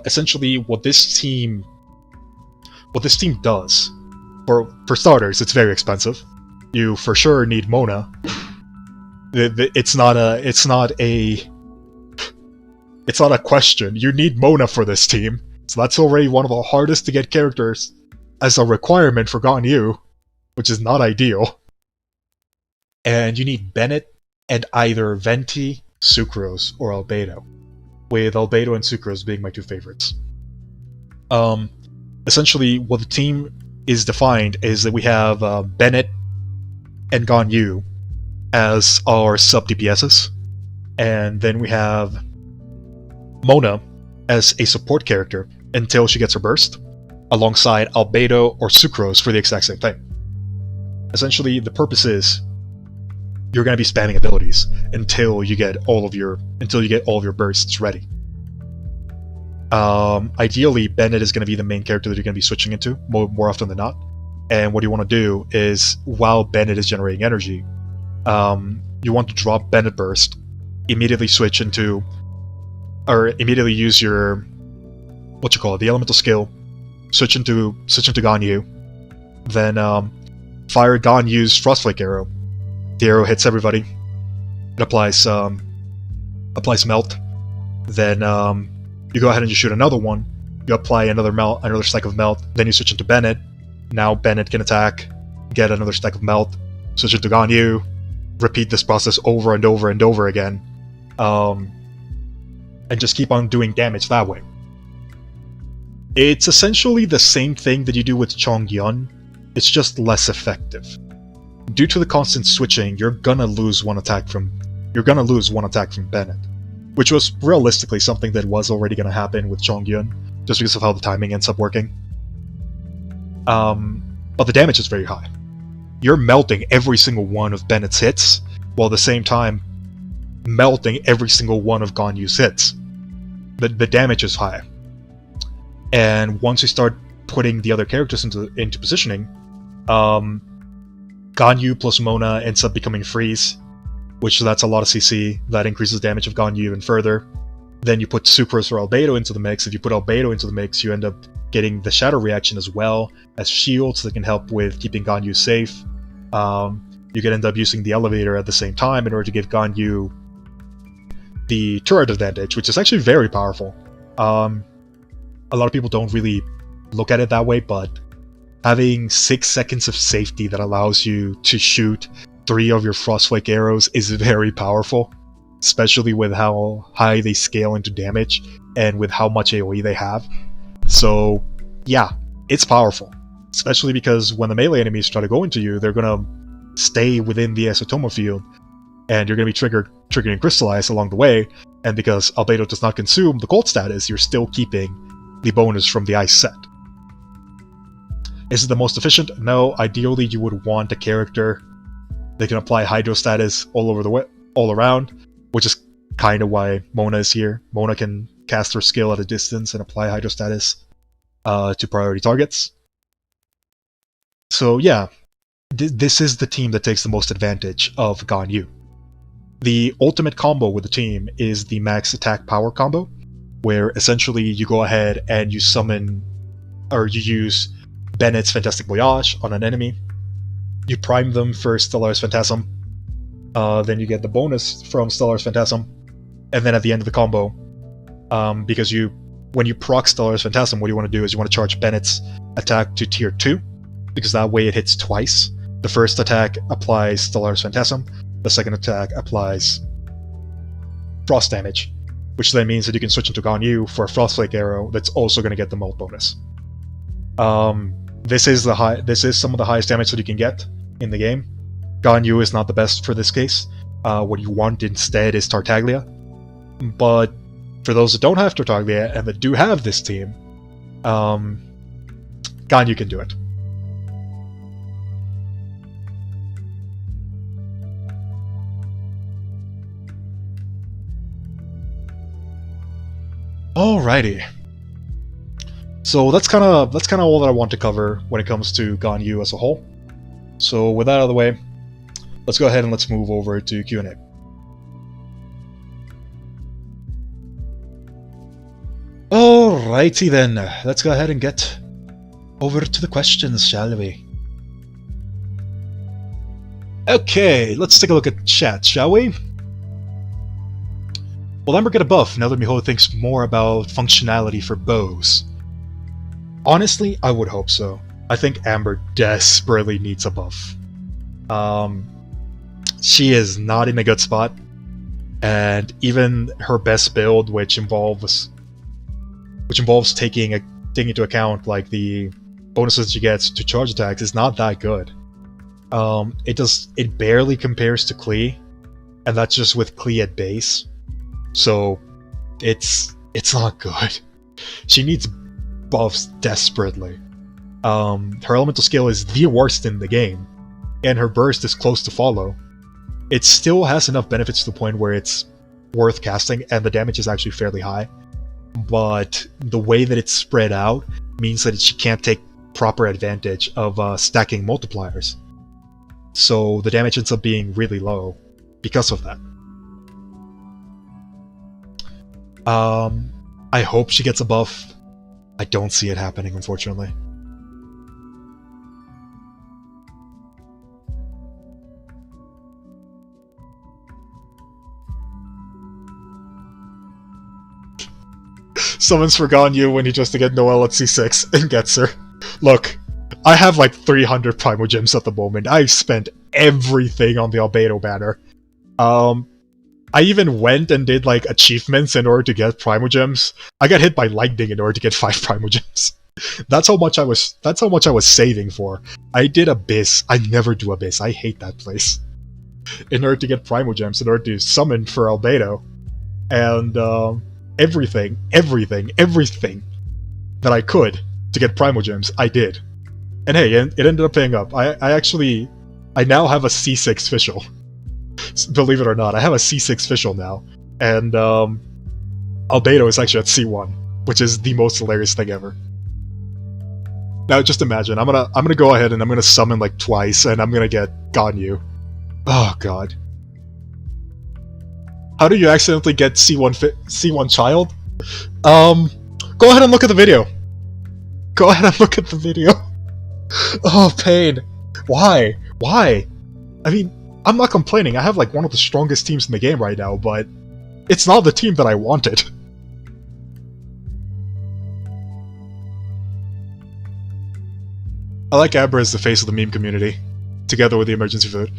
Essentially, what this team does, for starters, it's very expensive. You for sure need Mona. It's not a question. You need Mona for this team. So that's already one of the hardest to get characters as a requirement for Ganyu, which is not ideal. And you need Bennett and either Venti, Sucrose, or Albedo, with Albedo and Sucrose being my two favorites. Essentially, what the team is defined is that we have Bennett and Ganyu as our sub DPSs, and then we have Mona as a support character until she gets her burst, alongside Albedo or Sucrose for the exact same thing. Essentially, the purpose is you're going to be spamming abilities until you get all of your bursts ready. Ideally, Bennett is going to be the main character that you're going to be switching into more often than not. And what you want to do is, while Bennett is generating energy, you want to drop Bennett burst, immediately switch into, or immediately use your the elemental skill, switch into Ganyu, then fire Ganyu's Frostflake arrow. The arrow hits everybody. It applies melt. Then you go ahead and you shoot another one. You apply another stack of melt. Then you switch into Bennett. Now Bennett can attack, get another stack of melt, switch into Ganyu, repeat this process over and over and over again, and just keep on doing damage that way. It's essentially the same thing that you do with Chongyun, it's just less effective. Due to the constant switching, you're gonna lose one attack from Bennett, which was realistically something that was already gonna happen with Chongyun, just because of how the timing ends up working. But the damage is very high. You're melting every single one of Bennett's hits, while at the same time melting every single one of Ganyu's hits. The damage is high. And once you start putting the other characters into positioning, Ganyu plus Mona ends up becoming Freeze, which that's a lot of CC, that increases damage of Ganyu even further. Then you put Sucrose or Albedo into the mix. If you put Albedo into the mix, you end up getting the Shadow reaction as well as shields that can help with keeping Ganyu safe. You can end up using the elevator at the same time in order to give Ganyu the turret advantage, which is actually very powerful. A lot of people don't really look at it that way, but having 6 seconds of safety that allows you to shoot 3 of your Frostflake arrows is very powerful, especially with how high they scale into damage and with how much AoE they have. So yeah, it's powerful, especially because when the melee enemies try to go into you, they're gonna stay within the Isotoma field, and you're gonna be triggering Crystallize along the way, and because Albedo does not consume the cold status, you're still keeping the bonus from the ice set. Is it the most efficient? No. Ideally, you would want a character that can apply Hydro status all around, which is kind of why Mona is here. Mona can cast her skill at a distance and apply Hydro status to priority targets. So yeah, this is the team that takes the most advantage of Ganyu. The ultimate combo with the team is the max attack power combo, where essentially you go ahead and you summon, or you use Bennett's Fantastic Voyage on an enemy. You prime them for Stellaris Phantasm, then you get the bonus from Stellaris Phantasm, and then at the end of the combo, because when you proc Stellaris Phantasm, what you want to do is you want to charge Bennett's attack to tier 2, because that way it hits twice. The first attack applies Stellaris Phantasm, the second attack applies frost damage, which then means that you can switch into Ganyu for a Frostflake arrow that's also going to get the mult bonus. This is some of the highest damage that you can get in the game. Ganyu is not the best for this case. What you want instead is Tartaglia. But for those that don't have Tartaglia and that do have this team, Ganyu can do it. Alrighty. So that's kind of all that I want to cover when it comes to Ganyu as a whole. So with that out of the way, let's go ahead and let's move over to Q&A. Alrighty then, let's go ahead and get over to the questions, shall we? Okay, let's take a look at chat, shall we? Will Amber get a buff now that Miho thinks more about functionality for bows? Honestly, I would hope so. I think Amber desperately needs a buff. She is not in a good spot, and even her best build, which involves taking into account like the bonuses she gets to charge attacks is not that good. It barely compares to Klee, and that's just with Klee at base. So it's not good. She needs buffs desperately. Her elemental skill is the worst in the game, and her burst is close to follow. It still has enough benefits to the point where it's worth casting, and the damage is actually fairly high. But the way that it's spread out means that she can't take proper advantage of stacking multipliers. So the damage ends up being really low because of that. I hope she gets a buff. I don't see it happening, unfortunately. Summons for Ganyu when he tries to get Noelle at C6 and gets her. Look, I have like 300 Primogems at the moment. I've spent everything on the Albedo banner. I even went and did like achievements in order to get Primogems. I got hit by lightning in order to get 5 Primogems. That's how much I was saving for. I did Abyss. I never do Abyss. I hate that place. In order to get Primogems, in order to summon for Albedo. And everything that I could to get Primogems, I did. And hey, it ended up paying up. I now have a C6 Fischl. Believe it or not, I have a C6 Fischl now. And Albedo is actually at C1, which is the most hilarious thing ever. Now just imagine, I'm gonna go ahead and I'm gonna summon like twice, and I'm gonna get Ganyu. Oh god. How do you accidentally get C1 child? Go ahead and look at the video. Go ahead and look at the video. Oh, pain. Why? Why? I mean, I'm not complaining. I have like one of the strongest teams in the game right now, but it's not the team that I wanted. I like Amber as the face of the meme community, together with the emergency food.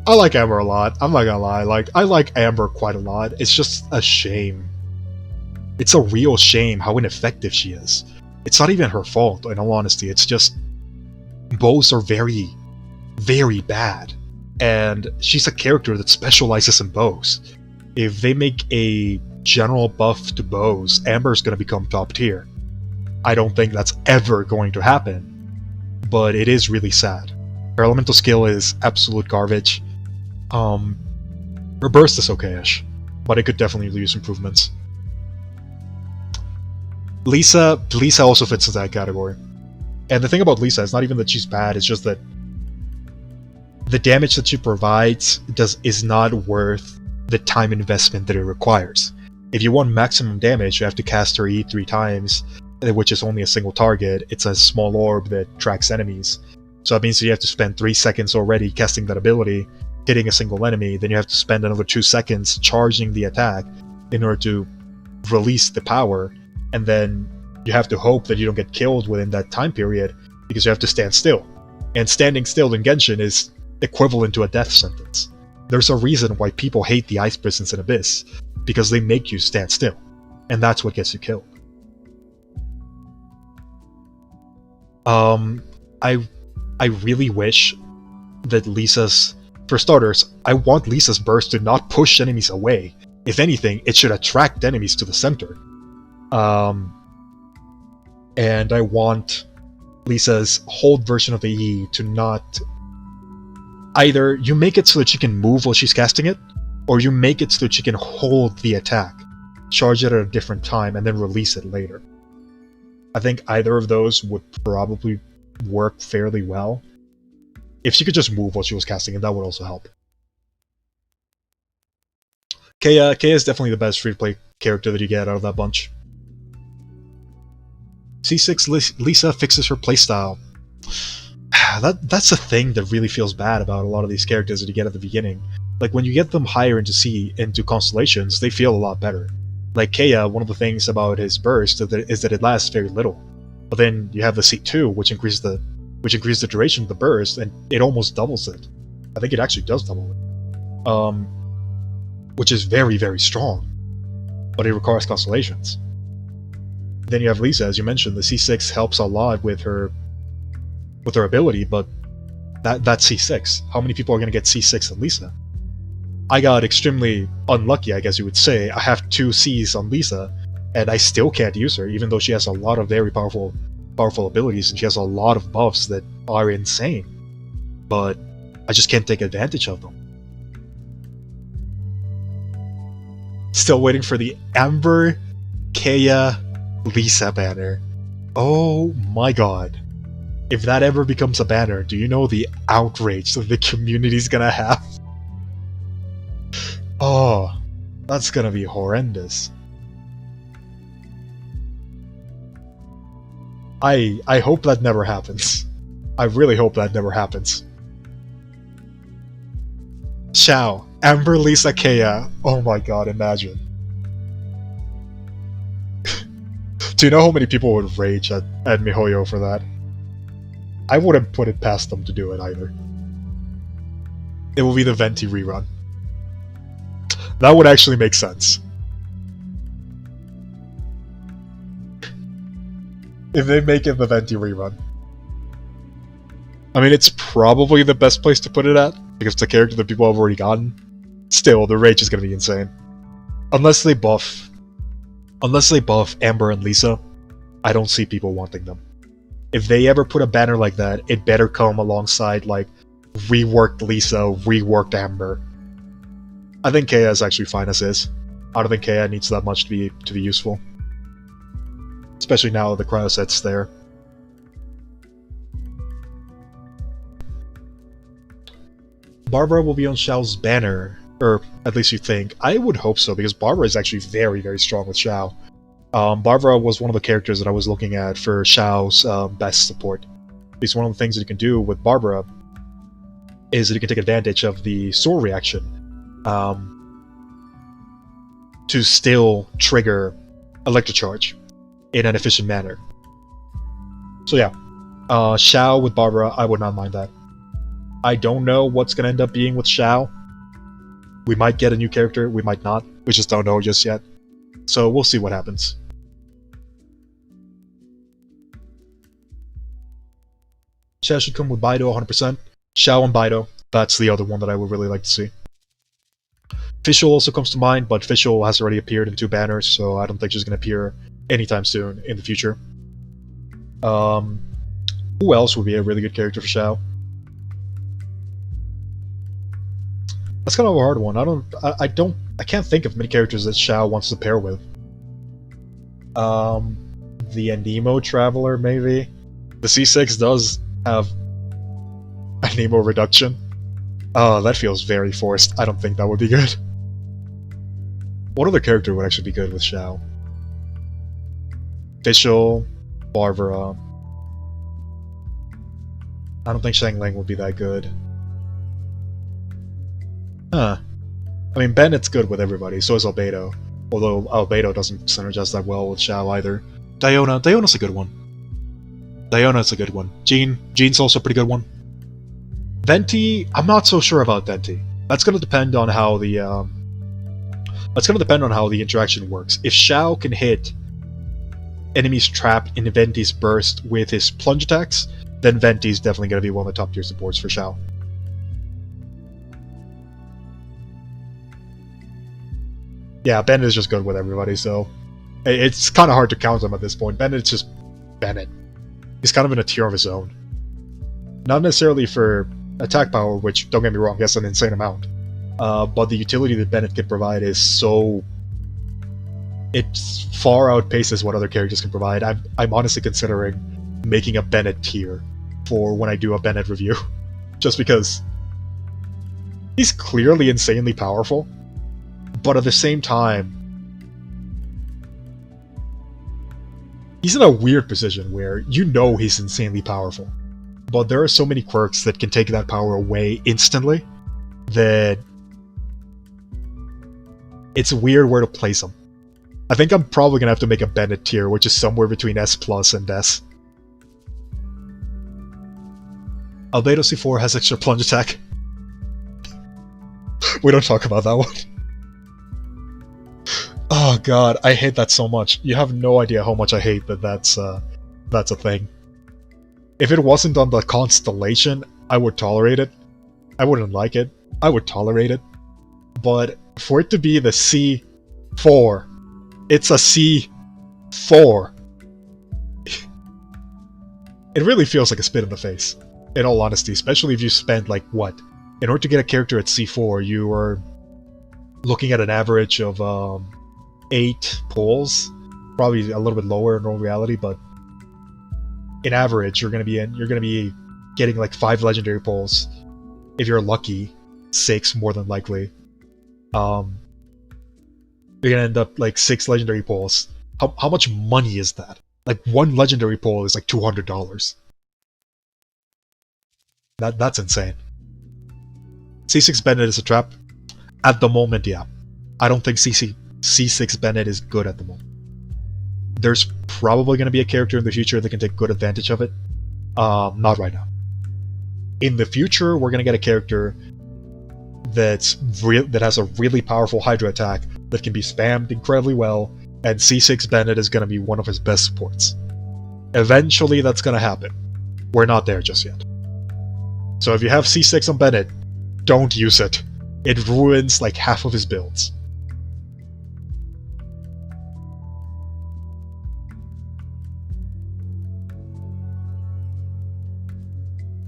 I like Amber a lot, I'm not gonna lie, I like Amber quite a lot. It's just a shame. It's a real shame how ineffective she is. It's not even her fault, in all honesty, it's just... bows are very, very bad. And she's a character that specializes in bows. If they make a general buff to bows, Amber's gonna become top tier. I don't think that's ever going to happen, but it is really sad. Her elemental skill is absolute garbage. Her burst is okay-ish, but it could definitely use improvements. Lisa also fits into that category. And the thing about Lisa is not even that she's bad, it's just that the damage that she provides is not worth the time investment that it requires. If you want maximum damage, you have to cast her E 3 times, which is only a single target. It's a small orb that tracks enemies. So that means that you have to spend 3 seconds already casting that ability, hitting a single enemy, then you have to spend another 2 seconds charging the attack in order to release the power, and then you have to hope that you don't get killed within that time period, because you have to stand still. And standing still in Genshin is equivalent to a death sentence. There's a reason why people hate the ice prisons in Abyss, because they make you stand still, and that's what gets you killed. I really wish that Lisa's... For starters, I want Lisa's burst to not push enemies away. If anything, it should attract enemies to the center. And I want Lisa's hold version of the E to not... Either you make it so that she can move while she's casting it, or you make it so that she can hold the attack, charge it at a different time, and then release it later. I think either of those would probably work fairly well. If she could just move while she was casting it, that would also help. Kea is definitely the best free-to-play character that you get out of that bunch. C6 Lisa fixes her playstyle. That's the thing that really feels bad about a lot of these characters that you get at the beginning. Like, when you get them higher into constellations, they feel a lot better. Like Kea, one of the things about his burst is that it lasts very little. But then you have the C2, which increases the duration of the burst, and it almost doubles it. I think it actually does double it. Which is very, very strong. But it requires constellations. Then you have Lisa, as you mentioned. The C6 helps a lot with her ability, but that's C6. How many people are going to get C6 on Lisa? I got extremely unlucky, I guess you would say. I have 2 Cs on Lisa, and I still can't use her, even though she has a lot of very powerful abilities, and she has a lot of buffs that are insane. But I just can't take advantage of them. Still waiting for the Amber, Kea, Lisa banner. Oh my god. If that ever becomes a banner, do you know the outrage that the community's gonna have? Oh, that's gonna be horrendous. I hope that never happens. I really hope that never happens. Xiao, Amber, Lisa, Kea. Oh my god, imagine. Do you know how many people would rage at MiHoYo for that? I wouldn't put it past them to do it either. It will be the Venti rerun. That would actually make sense. If they make it the Venti rerun. I mean, it's probably the best place to put it at, because it's a character that people have already gotten. Still, the rage is going to be insane. Unless they buff Amber and Lisa, I don't see people wanting them. If they ever put a banner like that, it better come alongside, like, reworked Lisa, reworked Amber. I think Kea is actually fine as is. I don't think Kea needs that much to be useful. Especially now that the cryo set's there. Barbara will be on Xiao's banner, or at least you think. I would hope so, because Barbara is actually very, very strong with Xiao. Barbara was one of the characters that I was looking at for Xiao's best support. Because one of the things that you can do with Barbara is that you can take advantage of the sword reaction to still trigger Electrocharge in an efficient manner. So yeah, Xiao with Barbara, I would not mind that. I don't know what's going to end up being with Xiao. We might get a new character, we might not. We just don't know just yet. So we'll see what happens. Xiao should come with Baido 100%. Xiao and Baido, that's the other one that I would really like to see. Fischl also comes to mind, but Fischl has already appeared in 2 banners, so I don't think she's going to appear anytime soon in the future. Who else would be a really good character for Xiao? That's kind of a hard one. I can't think of many characters that Xiao wants to pair with. The Anemo Traveler, maybe? The C6 does have Anemo reduction. Oh, that feels very forced. I don't think that would be good. What other character would actually be good with Xiao? Fischl, Barbara. I don't think Xiangling would be that good. Huh. I mean, Bennett's good with everybody, so is Albedo. Although Albedo doesn't synergize that well with Xiao either. Diona's a good one. Diona's a good one. Jean's also a pretty good one. Venti, I'm not so sure about Venti. That's gonna depend on how the interaction works. If Xiao can hit enemies trapped in Venti's burst with his plunge attacks, then Venti's definitely gonna be one of the top tier supports for Xiao. Yeah, Bennett is just good with everybody, so it's kind of hard to count him at this point. Bennett's just Bennett. He's kind of in a tier of his own. Not necessarily for attack power, which, don't get me wrong, he has an insane amount. But the utility that Bennett can provide is so... it far outpaces what other characters can provide. I'm honestly considering making a Bennett tier for when I do a Bennett review. Just because he's clearly insanely powerful, but at the same time, he's in a weird position where you know he's insanely powerful, but there are so many quirks that can take that power away instantly that it's weird where to place him. I think I'm probably gonna have to make a Bennett tier, which is somewhere between S+ and S. Albedo C4 has extra plunge attack. We don't talk about that one. Oh god, I hate that so much. You have no idea how much I hate that that's a thing. If it wasn't on the constellation, I would tolerate it. I wouldn't like it. I would tolerate it. But for it to be the C4, it's a C4. It really feels like a spit in the face, in all honesty, especially if you spend, like, what? In order to get a character at C4, you are looking at an average of 8 pulls, probably a little bit lower in all reality, but in average, you're gonna be getting like 5 legendary pulls. If you're lucky, 6 more than likely. You're gonna end up like 6 legendary pulls. How much money is that? Like, one legendary pull is like $200. That's insane. C6 Bennett is a trap. At the moment, yeah. I don't think C6 Bennett is good at the moment. There's probably going to be a character in the future that can take good advantage of it. Not right now. In the future, we're going to get a character that has a really powerful Hydra attack that can be spammed incredibly well, and C6 Bennett is going to be one of his best supports. Eventually, that's going to happen. We're not there just yet. So if you have C6 on Bennett, don't use it. It ruins like half of his builds.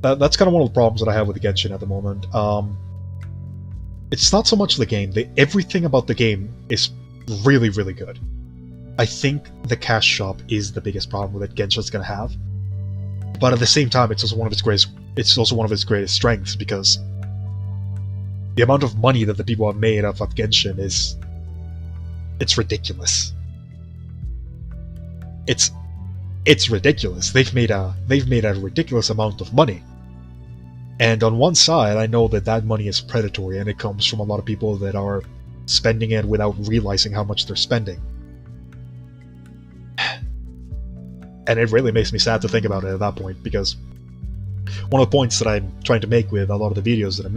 That's kind of one of the problems that I have with Genshin at the moment. It's not so much the game. Everything about the game is really, really good. I think the cash shop is the biggest problem that Genshin's gonna have. But at the same time, it's also one of its greatest strengths, because the amount of money that the people have made off of Genshin it's ridiculous. It's ridiculous. They've made a ridiculous amount of money. And on one side, I know that money is predatory, and it comes from a lot of people that are spending it without realizing how much they're spending. And it really makes me sad to think about it at that point, because one of the points that I'm trying to make with a lot of the videos that I'm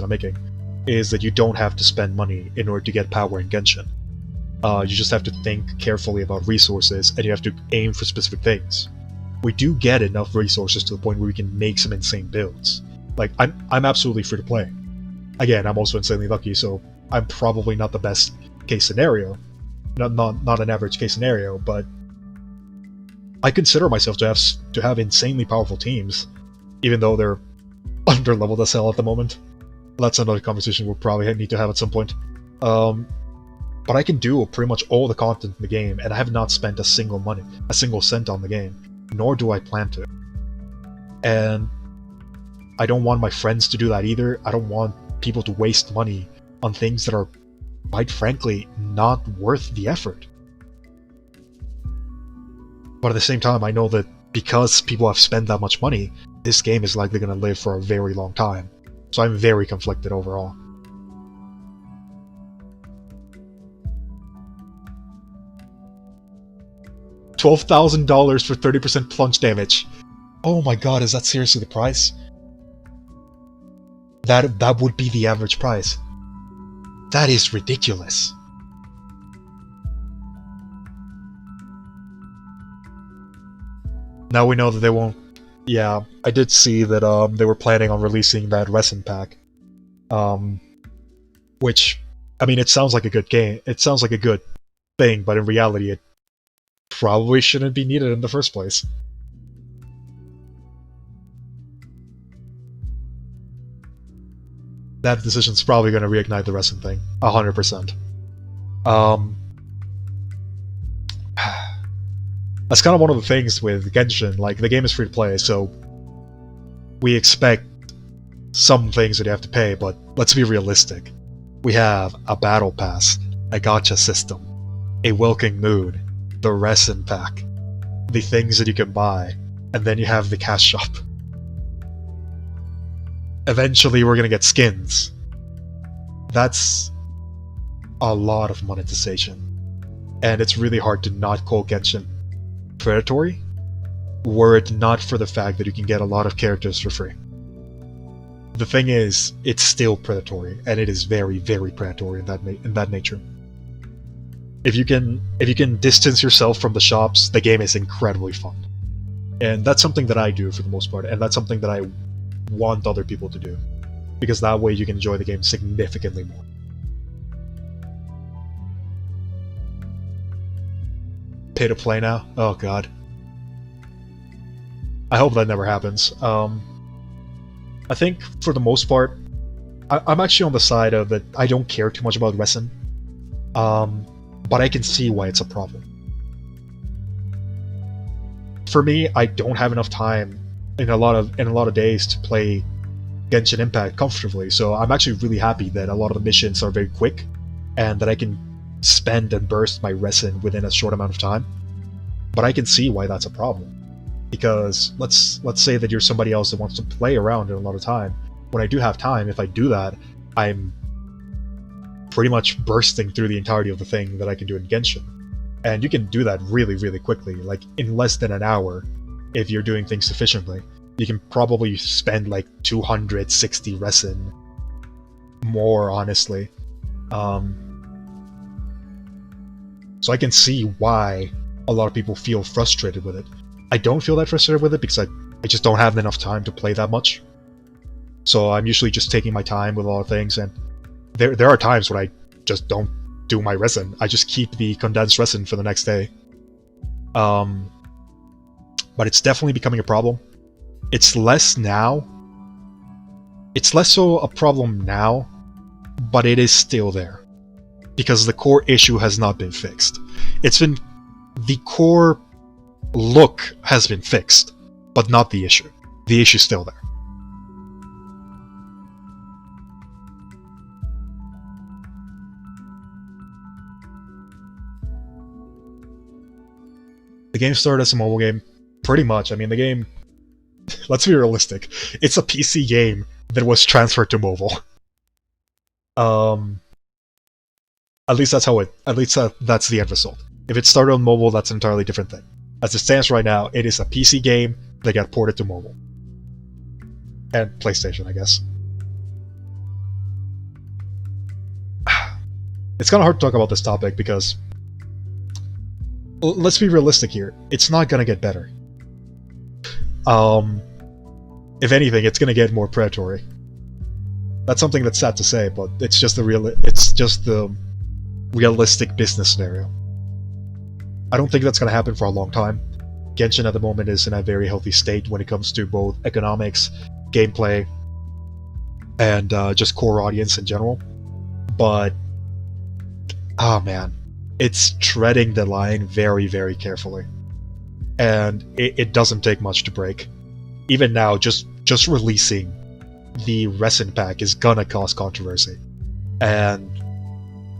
making, is that you don't have to spend money in order to get power in Genshin. You just have to think carefully about resources, and you have to aim for specific things. We do get enough resources to the point where we can make some insane builds. Like, I'm absolutely free to play. Again, I'm also insanely lucky, so I'm probably not the best case scenario. Not an average case scenario, but I consider myself to have insanely powerful teams, even though they're under-leveled as hell at the moment. That's another conversation we'll probably need to have at some point. But I can do pretty much all the content in the game, and I have not spent a single cent on the game, nor do I plan to. And I don't want my friends to do that either. I don't want people to waste money on things that are, quite frankly, not worth the effort. But at the same time, I know that because people have spent that much money, this game is likely going to live for a very long time. So I'm very conflicted overall. $12,000 for 30% plunge damage. Oh my god, is that seriously the price? That would be the average price. That is ridiculous. Now we know that they won't... Yeah, I did see that they were planning on releasing that resin pack. Which, I mean, it sounds like a good game. It sounds like a good thing, but in reality it probably shouldn't be needed in the first place. That decision's probably going to reignite the resin thing. 100%. That's kind of one of the things with Genshin, like, the game is free to play, so we expect some things that you have to pay, but let's be realistic. We have a battle pass, a gacha system, a Welking Moon, the resin pack, the things that you can buy, and then you have the cash shop. Eventually we're gonna get skins. That's a lot of monetization, and it's really hard to not call Genshin predatory, were it not for the fact that you can get a lot of characters for free. The thing is, it's still predatory, and it is very, very predatory in that nature. If you can distance yourself from the shops, the game is incredibly fun. And that's something that I do for the most part, and that's something that I want other people to do. Because that way you can enjoy the game significantly more. Pay to play now? Oh god. I hope that never happens. I think, for the most part, I'm actually on the side of that I don't care too much about resin. But I can see why it's a problem. For me, I don't have enough time in a lot of days to play Genshin Impact comfortably, so I'm actually really happy that a lot of the missions are very quick, and that I can spend and burst my resin within a short amount of time. But I can see why that's a problem. Because let's say that you're somebody else that wants to play around in a lot of time. When I do have time, if I do that, I'm pretty much bursting through the entirety of the thing that I can do in Genshin. And you can do that really, really quickly, like in less than an hour, if you're doing things sufficiently. You can probably spend like 260 resin, more honestly. So I can see why a lot of people feel frustrated with it. I don't feel that frustrated with it because I just don't have enough time to play that much. So I'm usually just taking my time with a lot of things, and there are times when I just don't do my resin. I just keep the condensed resin for the next day. But it's definitely becoming a problem. It's less now. It's less so a problem now, but it is still there. Because the core issue has not been fixed. The core look has been fixed, but not the issue. The issue's still there. The game started as a mobile game, pretty much. I mean, the game... Let's be realistic. It's a PC game that was transferred to mobile. At least that's how it... At least that's the end result. If it started on mobile, that's an entirely different thing. As it stands right now, it is a PC game that got ported to mobile. And PlayStation, I guess. It's kind of hard to talk about this topic because... Let's be realistic here. It's not gonna get better. If anything, it's gonna get more predatory. That's something that's sad to say, but it's just the realistic business scenario. I don't think that's gonna happen for a long time. Genshin at the moment is in a very healthy state when it comes to both economics, gameplay, and just core audience in general. But, oh man, it's treading the line very, very carefully. And it doesn't take much to break. Even now, just releasing the resin pack is gonna cause controversy. And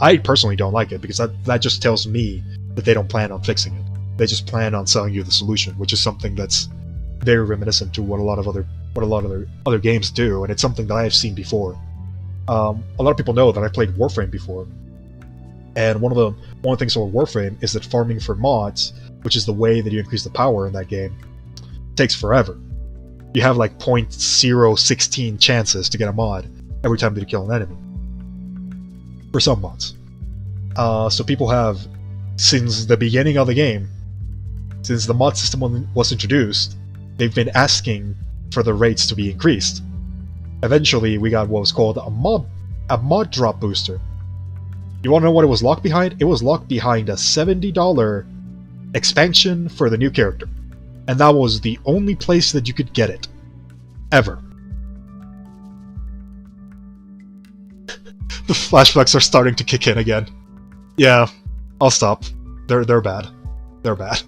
I personally don't like it, because that just tells me that they don't plan on fixing it. They just plan on selling you the solution, which is something that's very reminiscent to what a lot of other games do, and it's something that I have seen before. A lot of people know that I played Warframe before, and one of the things about Warframe is that farming for mods, which is the way that you increase the power in that game, takes forever. You have like 0.016 chances to get a mod every time that you kill an enemy. For some mods. So people have, since the beginning of the game, since the mod system was introduced, they've been asking for the rates to be increased. Eventually, we got what was called a mod drop booster. You want to know what it was locked behind? It was locked behind a $70 expansion for the new character. And that was the only place that you could get it. Ever. The flashbacks are starting to kick in again. Yeah, I'll stop. They're bad. They're bad.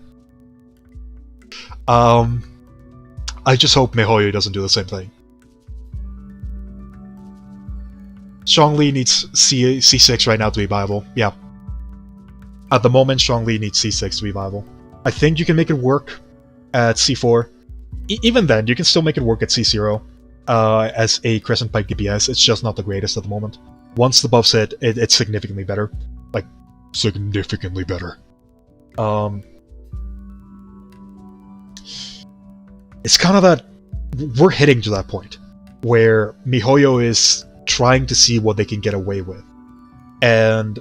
I just hope miHoYo doesn't do the same thing. Zhongli needs C6 right now to be viable. Yeah. At the moment, Zhongli needs C6 to be viable. I think you can make it work at C4. Even then, you can still make it work at C0 as a Crescent Pike DPS. It's just not the greatest at the moment. Once the buffs hit, it's significantly better. Like, significantly better. It's kind of that... We're hitting to that point where miHoYo is trying to see what they can get away with. And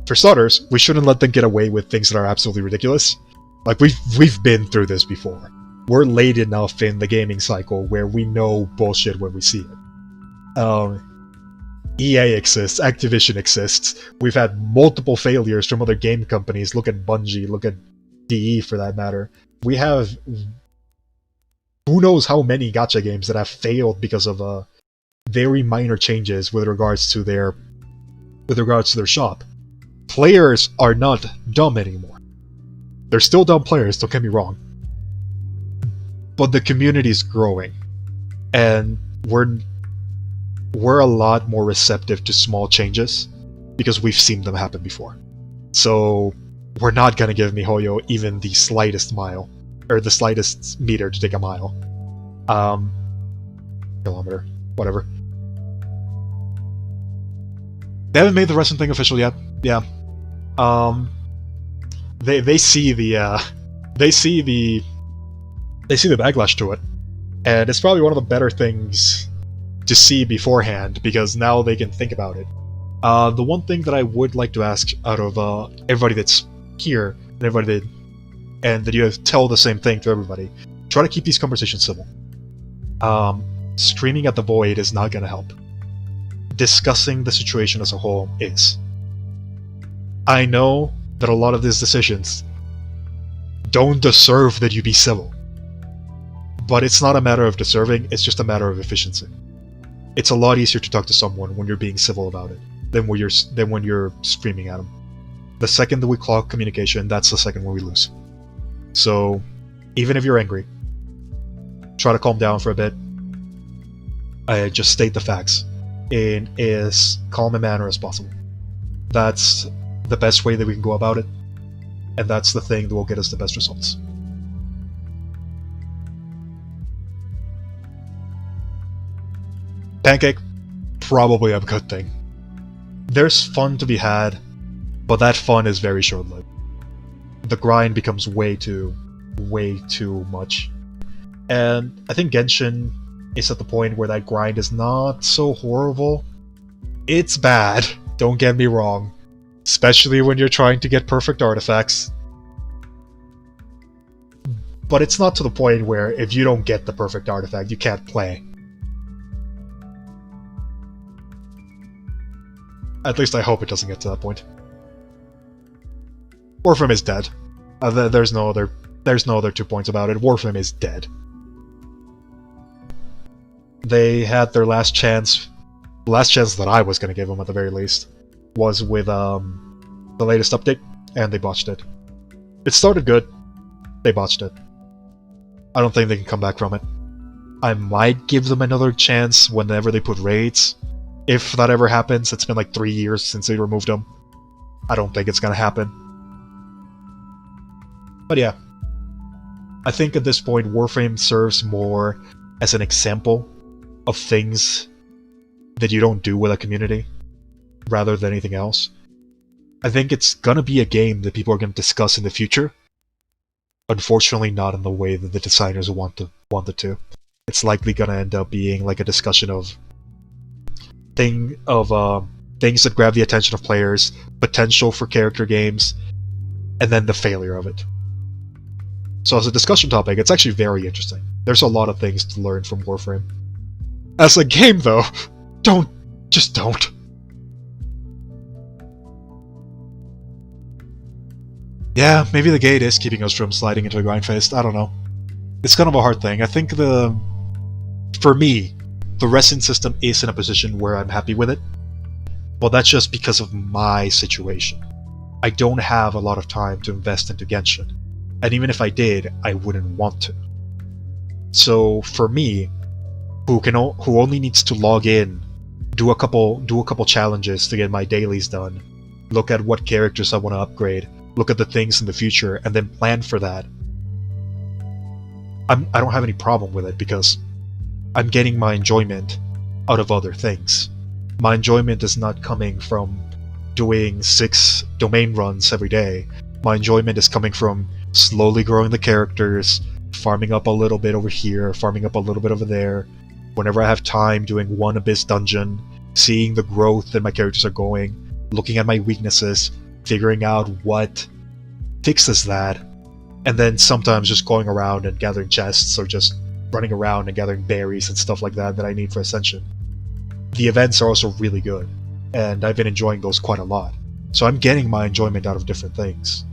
For starters, we shouldn't let them get away with things that are absolutely ridiculous. Like, we've been through this before. We're late enough in the gaming cycle where we know bullshit when we see it. EA exists, Activision exists. We've had multiple failures from other game companies. Look at Bungie, look at DE for that matter. We have who knows how many gacha games that have failed because of very minor changes with regards to their shop. Players are not dumb anymore. They're still dumb players, don't get me wrong. But the community is growing, and we're a lot more receptive to small changes because we've seen them happen before. So we're not gonna give MiHoYo even the slightest mile, or the slightest meter to take a mile. Kilometer, whatever. They haven't made the wrestling thing official yet. Yeah. They see the backlash to it, and it's probably one of the better things to see beforehand because now they can think about it. The one thing that I would like to ask out of everybody that's here and everybody that you tell the same thing to everybody: try to keep these conversations civil. Screaming at the void is not going to help. Discussing the situation as a whole is. I know that a lot of these decisions don't deserve that you be civil. But it's not a matter of deserving, it's just a matter of efficiency. It's a lot easier to talk to someone when you're being civil about it than when you're screaming at them. The second that we clog communication, that's the second when we lose. So, even if you're angry, try to calm down for a bit. Just state the facts in as calm a manner as possible. That's the best way that we can go about it, and that's the thing that will get us the best results. Pancake, probably a good thing. There's fun to be had, but that fun is very short-lived. The grind becomes way too much. And I think Genshin is at the point where that grind is not so horrible. It's bad, don't get me wrong. Especially when you're trying to get perfect artifacts. But it's not to the point where if you don't get the perfect artifact, you can't play. At least I hope it doesn't get to that point. Warframe is dead. There's no other 2 points about it. Warframe is dead. They had their last chance. The last chance that I was going to give them, at the very least, was with the latest update, and they botched it. It started good. They botched it. I don't think they can come back from it. I might give them another chance whenever they put raids. If that ever happens. It's been like 3 years since they removed them. I don't think it's gonna happen. But yeah. I think at this point Warframe serves more as an example of things that you don't do with a community, rather than anything else. I think it's gonna be a game that people are gonna discuss in the future. Unfortunately not in the way that the designers want it to. It's likely gonna end up being like a discussion of things that grab the attention of players, potential for character games, and then the failure of it. So as a discussion topic, it's actually very interesting. There's a lot of things to learn from Warframe. As a game though, just don't. Yeah, maybe the gate is keeping us from sliding into a grind phase, I don't know. It's kind of a hard thing. I think for me, the resin system is in a position where I'm happy with it, but that's just because of my situation. I don't have a lot of time to invest into Genshin, and even if I did, I wouldn't want to. So for me, who only needs to log in, do a couple challenges to get my dailies done, look at what characters I want to upgrade, look at the things in the future, and then plan for that, I don't have any problem with it because I'm getting my enjoyment out of other things. My enjoyment is not coming from doing 6 domain runs every day. My enjoyment is coming from slowly growing the characters, farming up a little bit over here, farming up a little bit over there. Whenever I have time, doing one Abyss dungeon, seeing the growth that my characters are going, looking at my weaknesses, figuring out what fixes that, and then sometimes just going around and gathering chests, or just running around and gathering berries and stuff like that that I need for Ascension. The events are also really good, and I've been enjoying those quite a lot. So I'm getting my enjoyment out of different things.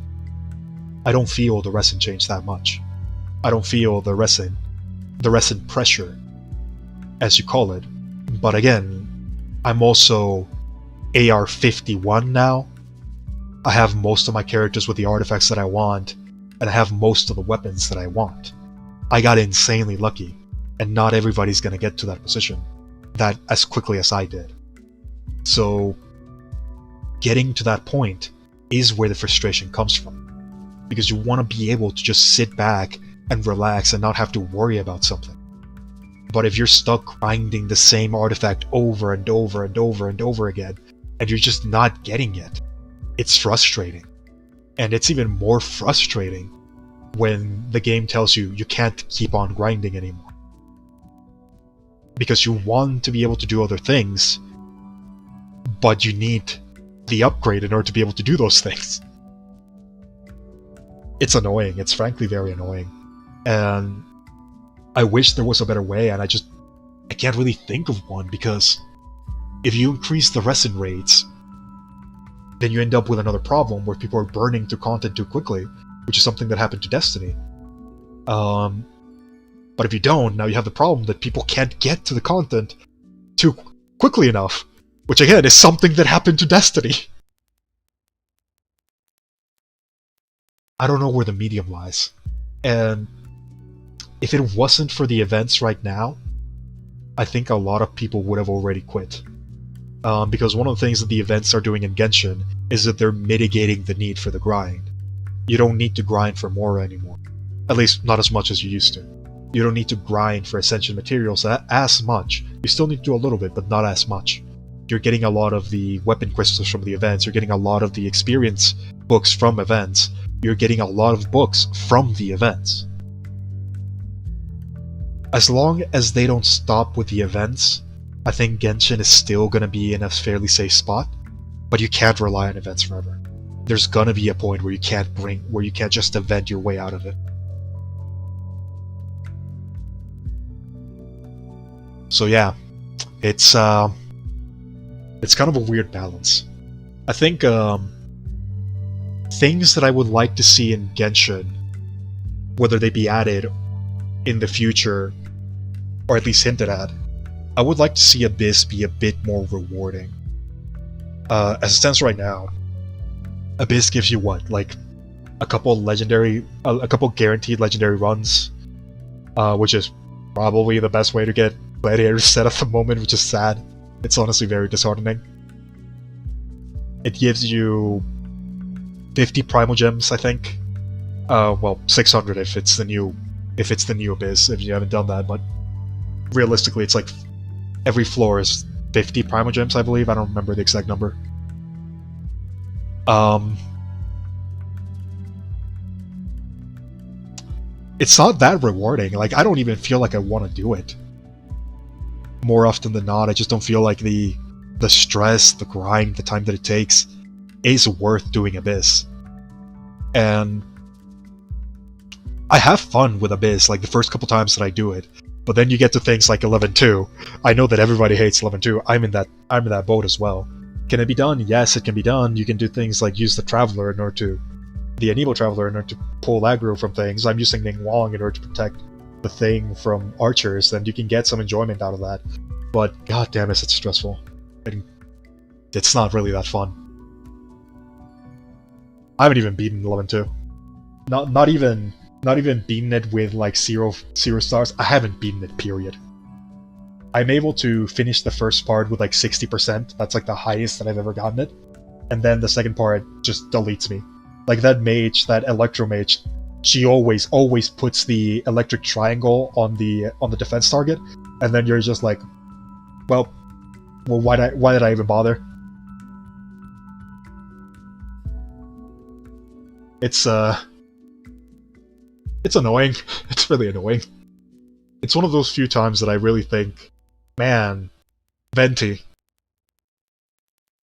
I don't feel the resin change that much. I don't feel the resin pressure, as you call it. But again, I'm also AR 51 now. I have most of my characters with the artifacts that I want, and I have most of the weapons that I want. I got insanely lucky, and not everybody's gonna get to that position that as quickly as I did. So getting to that point is where the frustration comes from, because you want to be able to just sit back and relax and not have to worry about something. But if you're stuck grinding the same artifact over and over and over and over again, and you're just not getting it, it's frustrating. And it's even more frustrating when the game tells you you can't keep on grinding anymore. Because you want to be able to do other things, but you need the upgrade in order to be able to do those things. It's annoying. It's frankly very annoying. And I wish there was a better way, and I can't really think of one, because if you increase the resin rates, then you end up with another problem where people are burning through content too quickly, which is something that happened to Destiny. But if you don't, now you have the problem that people can't get to the content too quickly enough, which again is something that happened to Destiny. I don't know where the medium lies. And if it wasn't for the events right now, I think a lot of people would have already quit. Because one of the things that the events are doing in Genshin is that they're mitigating the need for the grind. You don't need to grind for Mora anymore. At least not as much as you used to. You don't need to grind for Ascension materials as much. You still need to do a little bit, but not as much. You're getting a lot of the weapon crystals from the events, you're getting a lot of the experience books from events, you're getting a lot of books from the events. As long as they don't stop with the events, I think Genshin is still gonna be in a fairly safe spot, but you can't rely on events forever. There's gonna be a point where you can't just event your way out of it. So yeah, it's kind of a weird balance. I think things that I would like to see in Genshin, whether they be added in the future or at least hinted at, I would like to see Abyss be a bit more rewarding. As it stands right now, Abyss gives you what, like a couple guaranteed legendary runs, which is probably the best way to get Gladiator set at the moment, which is sad. It's honestly very disheartening. It gives you 50 Primal Gems, I think. Well, 600 if it's the new Abyss, if you haven't done that, but realistically it's like every floor is 50 Primal Gems, I believe. I don't remember the exact number. It's not that rewarding. Like, I don't even feel like I want to do it. More often than not, I just don't feel like the stress, the grind, the time that it takes is worth doing Abyss. And I have fun with Abyss, like the first couple times that I do it, but then you get to things like 11-2. I know that everybody hates 11-2. I'm in that boat as well. Can it be done? Yes, it can be done. You can do things like use the Traveler in order to the Anemo Traveler in order to pull aggro from things. I'm using Ning Wong in order to protect the thing from archers, and you can get some enjoyment out of that. But god damn it, it's stressful. And it's not really that fun. I haven't even beaten 11-2. Not even beaten it with like zero stars. I haven't beaten it, period. I'm able to finish the first part with like 60%. That's like the highest that I've ever gotten it. And then the second part just deletes me. Like that mage, that electro mage, she always puts the electric triangle on the defense target, and then you're just like, well, why did I even bother? It's annoying. It's really annoying. It's one of those few times that I really think, man, Venti,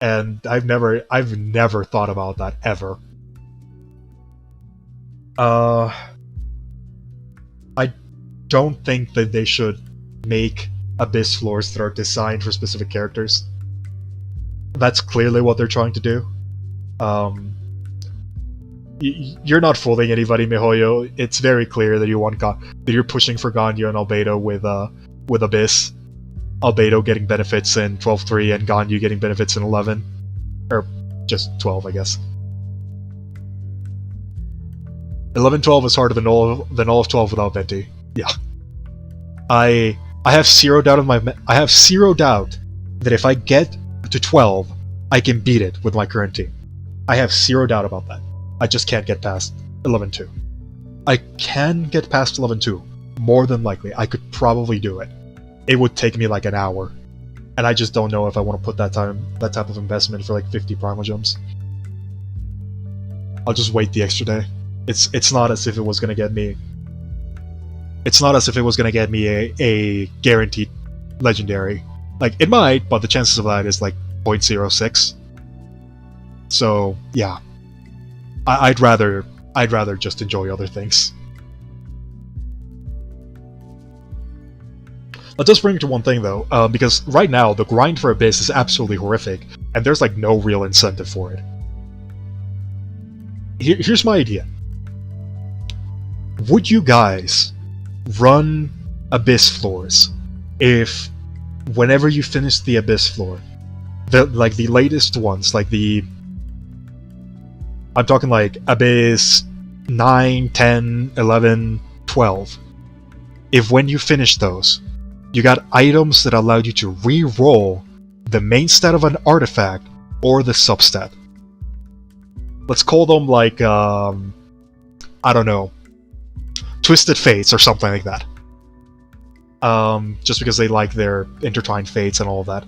and I've never thought about that ever. I don't think that they should make abyss floors that are designed for specific characters. That's clearly what they're trying to do. You're not fooling anybody, Mihoyo. It's very clear that that you're pushing for Ganyu and Albedo with Abyss. Albedo getting benefits in 12.3 and Ganyu getting benefits in 11. Or just 12, I guess. 11-12 is harder than all of 12 without Venti. Yeah. I have zero doubt that if I get to 12, I can beat it with my current team. I have zero doubt about that. I just can't get past 11-2. I can get past 11-2. More than likely. I could probably do it. It would take me like an hour. And I just don't know if I want to put that type of investment for like 50 primal jumps. I'll just wait the extra day. It's not as if it was gonna get me. It's not as if it was gonna get me a guaranteed legendary. Like, it might, but the chances of that is like 0.06. So yeah. I'd rather just enjoy other things. That does bring me to one thing though, because right now the grind for Abyss is absolutely horrific, and there's like no real incentive for it. Here's my idea. Would you guys run Abyss floors if whenever you finish the Abyss floor, the latest ones, like I'm talking like Abyss 9, 10, 11, 12. If when you finish those, you got items that allowed you to re-roll the main stat of an artifact or the substat. Let's call them like, I don't know, Twisted Fates or something like that. Just because they like their intertwined fates and all of that.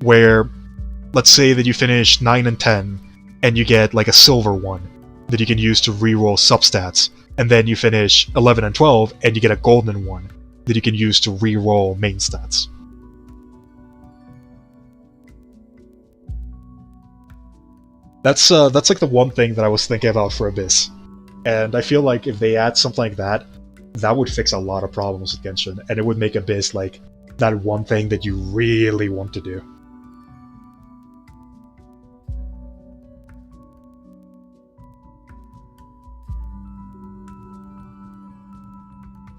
Where, let's say that you finish 9 and 10, and you get like a silver one that you can use to reroll substats, and then you finish 11 and 12, and you get a golden one that you can use to reroll main stats. That's like the one thing that I was thinking about for Abyss, and I feel like if they add something like that, that would fix a lot of problems with Genshin, and it would make Abyss like that one thing that you really want to do.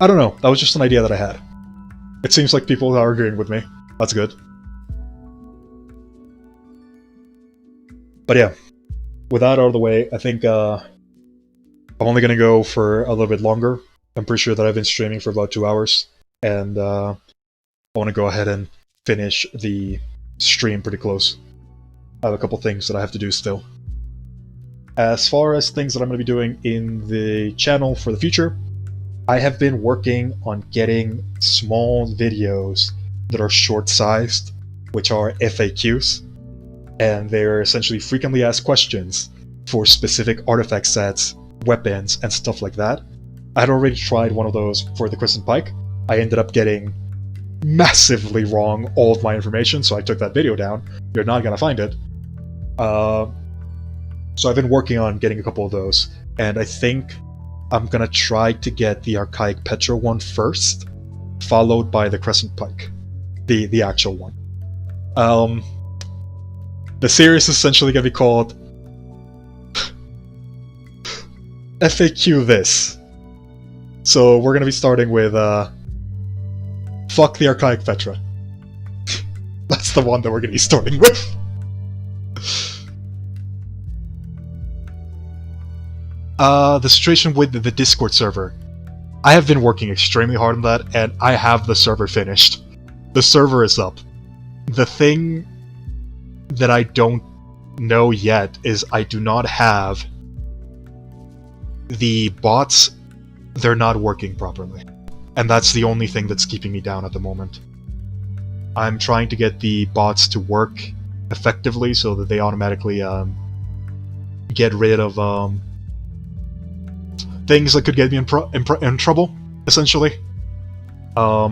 I don't know, that was just an idea that I had. It seems like people are agreeing with me. That's good. But yeah, with that out of the way, I think I'm only gonna go for a little bit longer. I'm pretty sure that I've been streaming for about 2 hours, and I want to go ahead and finish the stream pretty close. I have a couple things that I have to do still. As far as things that I'm going to be doing in the channel for the future, I have been working on getting small videos that are short-sized, which are FAQs, and they're essentially frequently asked questions for specific artifact sets, weapons, and stuff like that. I had already tried one of those for the Crescent Pike. I ended up getting massively wrong all of my information, so I took that video down. You're not gonna find it. So I've been working on getting a couple of those, and I think I'm gonna try to get the Archaic Petra one first, followed by the Crescent Pike, the actual one. The series is essentially gonna be called FAQ this. So we're gonna be starting with fuck the Archaic Petra. That's the one that we're gonna be starting with. The situation with the Discord server. I have been working extremely hard on that, and I have the server finished. The server is up. The thing that I don't know yet is I do not have the bots. They're not working properly. And that's the only thing that's keeping me down at the moment. I'm trying to get the bots to work effectively so that they automatically get rid of things that could get me in trouble, essentially. I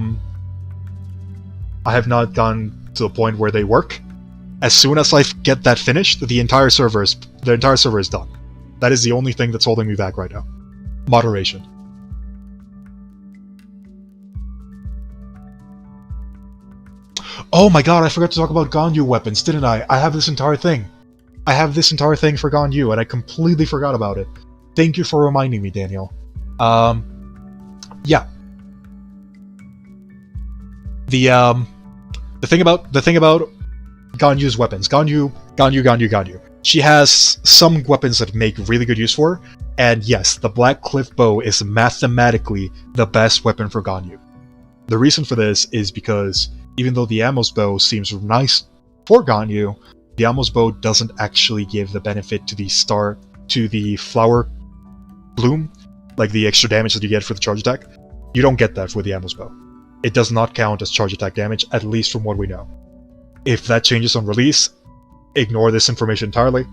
have not gone to the point where they work, As soon as I get that finished, the entire server is done. That is the only thing that's holding me back right now. Moderation. Oh my god, I forgot to talk about Ganyu weapons, didn't I? I have this entire thing. I have this entire thing for Ganyu, and I completely forgot about it. Thank you for reminding me, Daniel. Yeah. The thing about Ganyu's weapons. Ganyu. She has some weapons that make really good use for her, and yes, the Black Cliff Bow is mathematically the best weapon for Ganyu. The reason for this is because even though the Amos Bow seems nice for Ganyu, the Amos Bow doesn't actually give the benefit to the flower bloom, like the extra damage that you get for the charge attack. You don't get that with the Amos Bow. It does not count as charge attack damage, at least from what we know. If that changes on release, ignore this information entirely.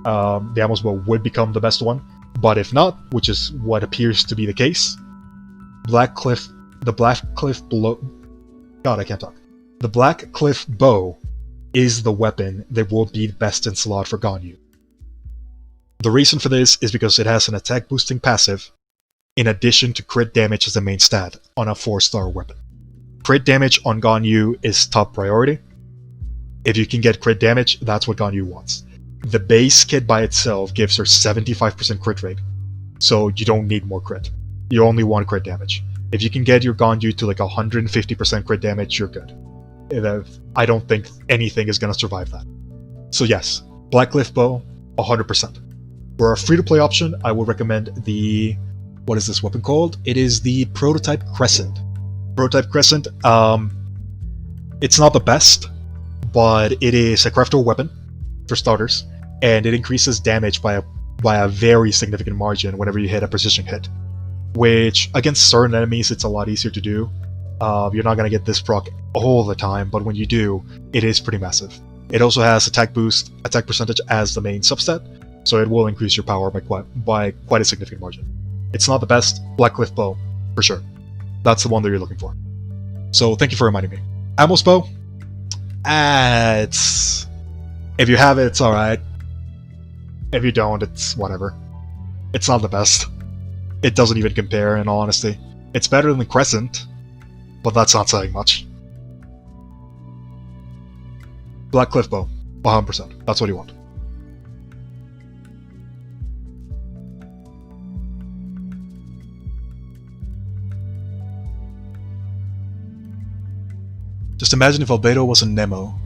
The Amos Bow would become the best one, but if not, which is what appears to be the case, the Black Cliff Bow is the weapon that will be best in slot for Ganyu. The reason for this is because it has an attack boosting passive, in addition to crit damage as the main stat on a 4-star weapon. Crit damage on Ganyu is top priority. If you can get crit damage, that's what Ganyu wants. The base kit by itself gives her 75% crit rate, so you don't need more crit. You only want crit damage. If you can get your Ganyu to like 150% crit damage, you're good. I don't think anything is going to survive that. So yes, Black Cliff Bow, 100%. For a free-to-play option, I would recommend the... What is this weapon called? It is the Prototype Crescent. Prototype Crescent, it's not the best, but it is a craftable weapon, for starters, and it increases damage by a very significant margin whenever you hit a precision hit. Which, against certain enemies, it's a lot easier to do. You're not going to get this proc all the time, but when you do, it is pretty massive. It also has attack percentage as the main substat, so it will increase your power by quite a significant margin. It's not the best, Black Cliff Bow, for sure. That's the one that you're looking for. So thank you for reminding me. Amos Bow? It's... If you have it, it's alright. If you don't, it's whatever. It's not the best. It doesn't even compare, in all honesty. It's better than the Crescent, but that's not saying much. Black Cliff Bow, 100%. That's what you want. Just imagine if Albedo was a Nemo.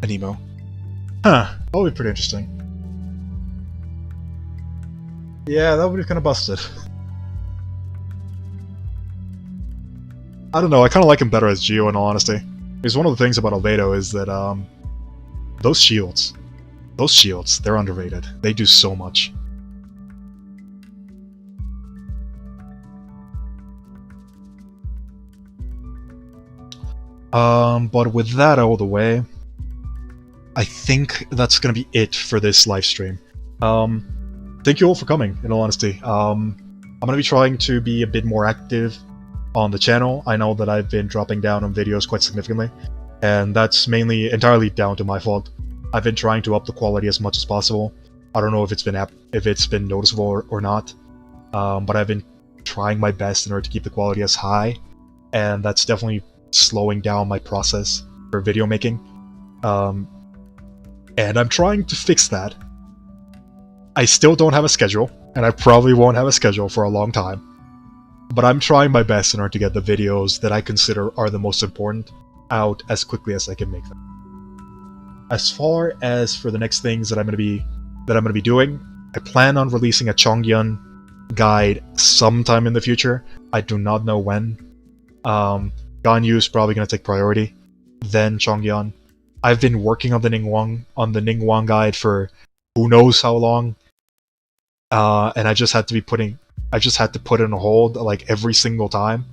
An emo. Huh, that would be pretty interesting. Yeah, that would be kind of busted. I don't know, I kind of like him better as Geo in all honesty. Because one of the things about Albedo is that, those shields, they're underrated. They do so much. But with that out of the way, I think that's gonna be it for this live stream. Thank you all for coming, in all honesty. I'm gonna be trying to be a bit more active on the channel. I know that I've been dropping down on videos quite significantly, and that's entirely down to my fault. I've been trying to up the quality as much as possible. I don't know if it's been noticeable or not, but I've been trying my best in order to keep the quality as high, and that's definitely slowing down my process for video making. And I'm trying to fix that. I still don't have a schedule, and I probably won't have a schedule for a long time. But I'm trying my best in order to get the videos that I consider are the most important out as quickly as I can make them. As far as for the next things that I'm going to be doing, I plan on releasing a Chongyun guide sometime in the future. I do not know when. Ganyu is probably going to take priority, then Chongyun. I've been working on the Ningguang guide for who knows how long, and I just had to put it on hold like every single time.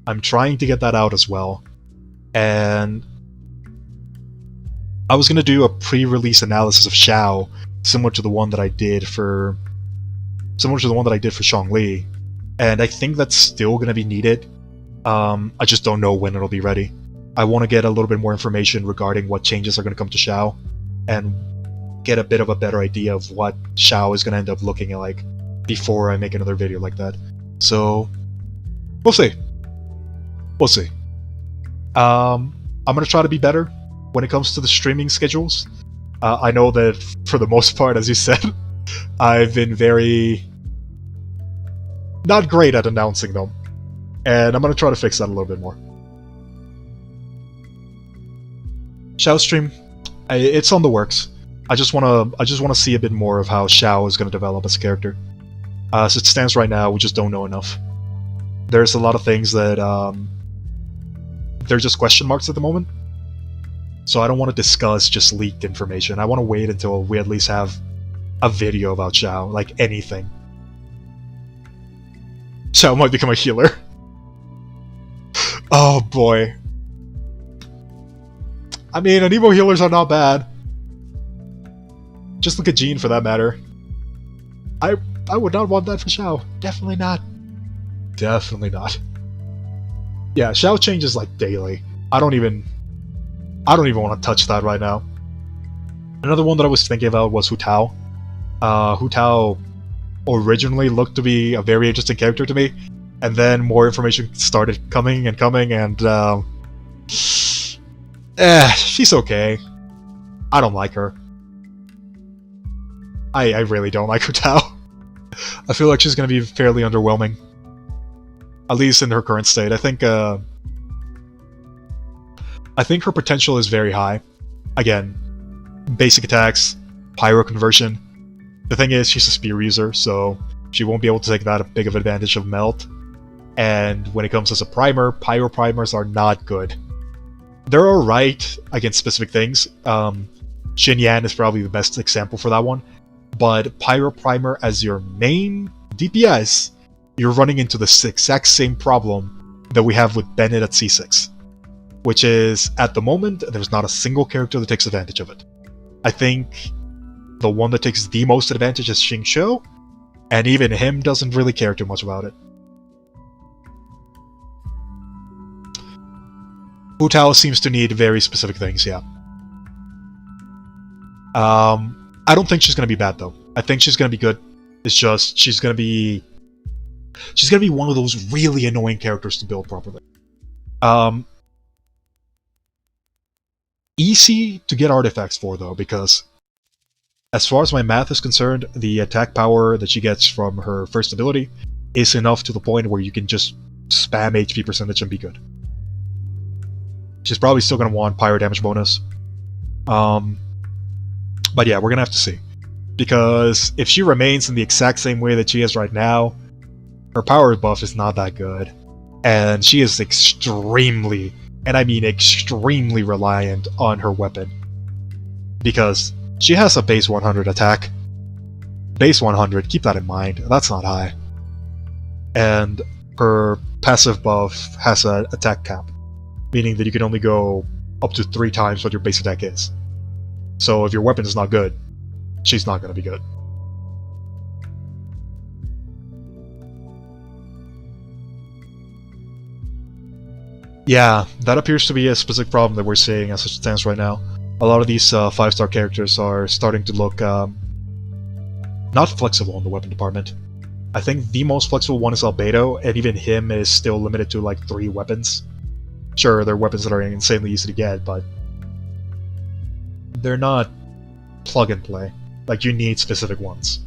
I'm trying to get that out as well, and I was gonna do a pre-release analysis of Xiao, similar to the one that I did for Zhongli, and I think that's still gonna be needed. I just don't know when it'll be ready. I want to get a little bit more information regarding what changes are going to come to Xiao and get a bit of a better idea of what Xiao is going to end up looking like before I make another video like that. So, we'll see. We'll see. I'm going to try to be better when it comes to the streaming schedules. I know that for the most part, as you said, I've been very not great at announcing them. And I'm going to try to fix that a little bit more. Xiao stream, it's on the works. I just want to see a bit more of how Xiao is going to develop as a character. As it stands right now, we just don't know enough. There's a lot of things that they're just question marks at the moment. So I don't want to discuss just leaked information. I want to wait until we at least have a video about Xiao, like anything. Xiao might become a healer. Oh boy. I mean, Anemo healers are not bad. Just look at Jean for that matter. I would not want that for Xiao. Definitely not. Definitely not. Yeah, Xiao changes like daily. I don't even want to touch that right now. Another one that I was thinking about was Hu Tao. Hu Tao originally looked to be a very interesting character to me, and then more information started coming, and she's okay. I don't like her. I really don't like Hu Tao. I feel like she's gonna be fairly underwhelming. At least in her current state. I think her potential is very high. Again, basic attacks, pyro conversion. The thing is, she's a spear user, so she won't be able to take that big of advantage of melt. And when it comes as a primer, pyro primers are not good. They're alright against specific things. Xin Yan is probably the best example for that one. But pyro primer as your main DPS, you're running into the exact same problem that we have with Bennett at C6. Which is, at the moment, there's not a single character that takes advantage of it. I think the one that takes the most advantage is Xing Shou, and even him doesn't really care too much about it. Hu Tao seems to need very specific things, yeah. I don't think she's gonna be bad though. I think she's gonna be good. It's just she's gonna be one of those really annoying characters to build properly. Easy to get artifacts for though, because as far as my math is concerned, the attack power that she gets from her first ability is enough to the point where you can just spam HP percentage and be good. She's probably still gonna want pyro damage bonus. But yeah, we're gonna have to see. Because if she remains in the exact same way that she is right now, her power buff is not that good. And she is extremely, and I mean extremely reliant on her weapon. Because she has a base 100 attack. Base 100, keep that in mind, that's not high. And her passive buff has an attack cap. Meaning that you can only go up to 3 times what your base attack is. So if your weapon is not good, she's not going to be good. Yeah, that appears to be a specific problem that we're seeing as it stands right now. A lot of these 5-star characters are starting to look not flexible in the weapon department. I think the most flexible one is Albedo, and even him is still limited to like 3 weapons. Sure, they're weapons that are insanely easy to get, but they're not plug and play. Like, you need specific ones.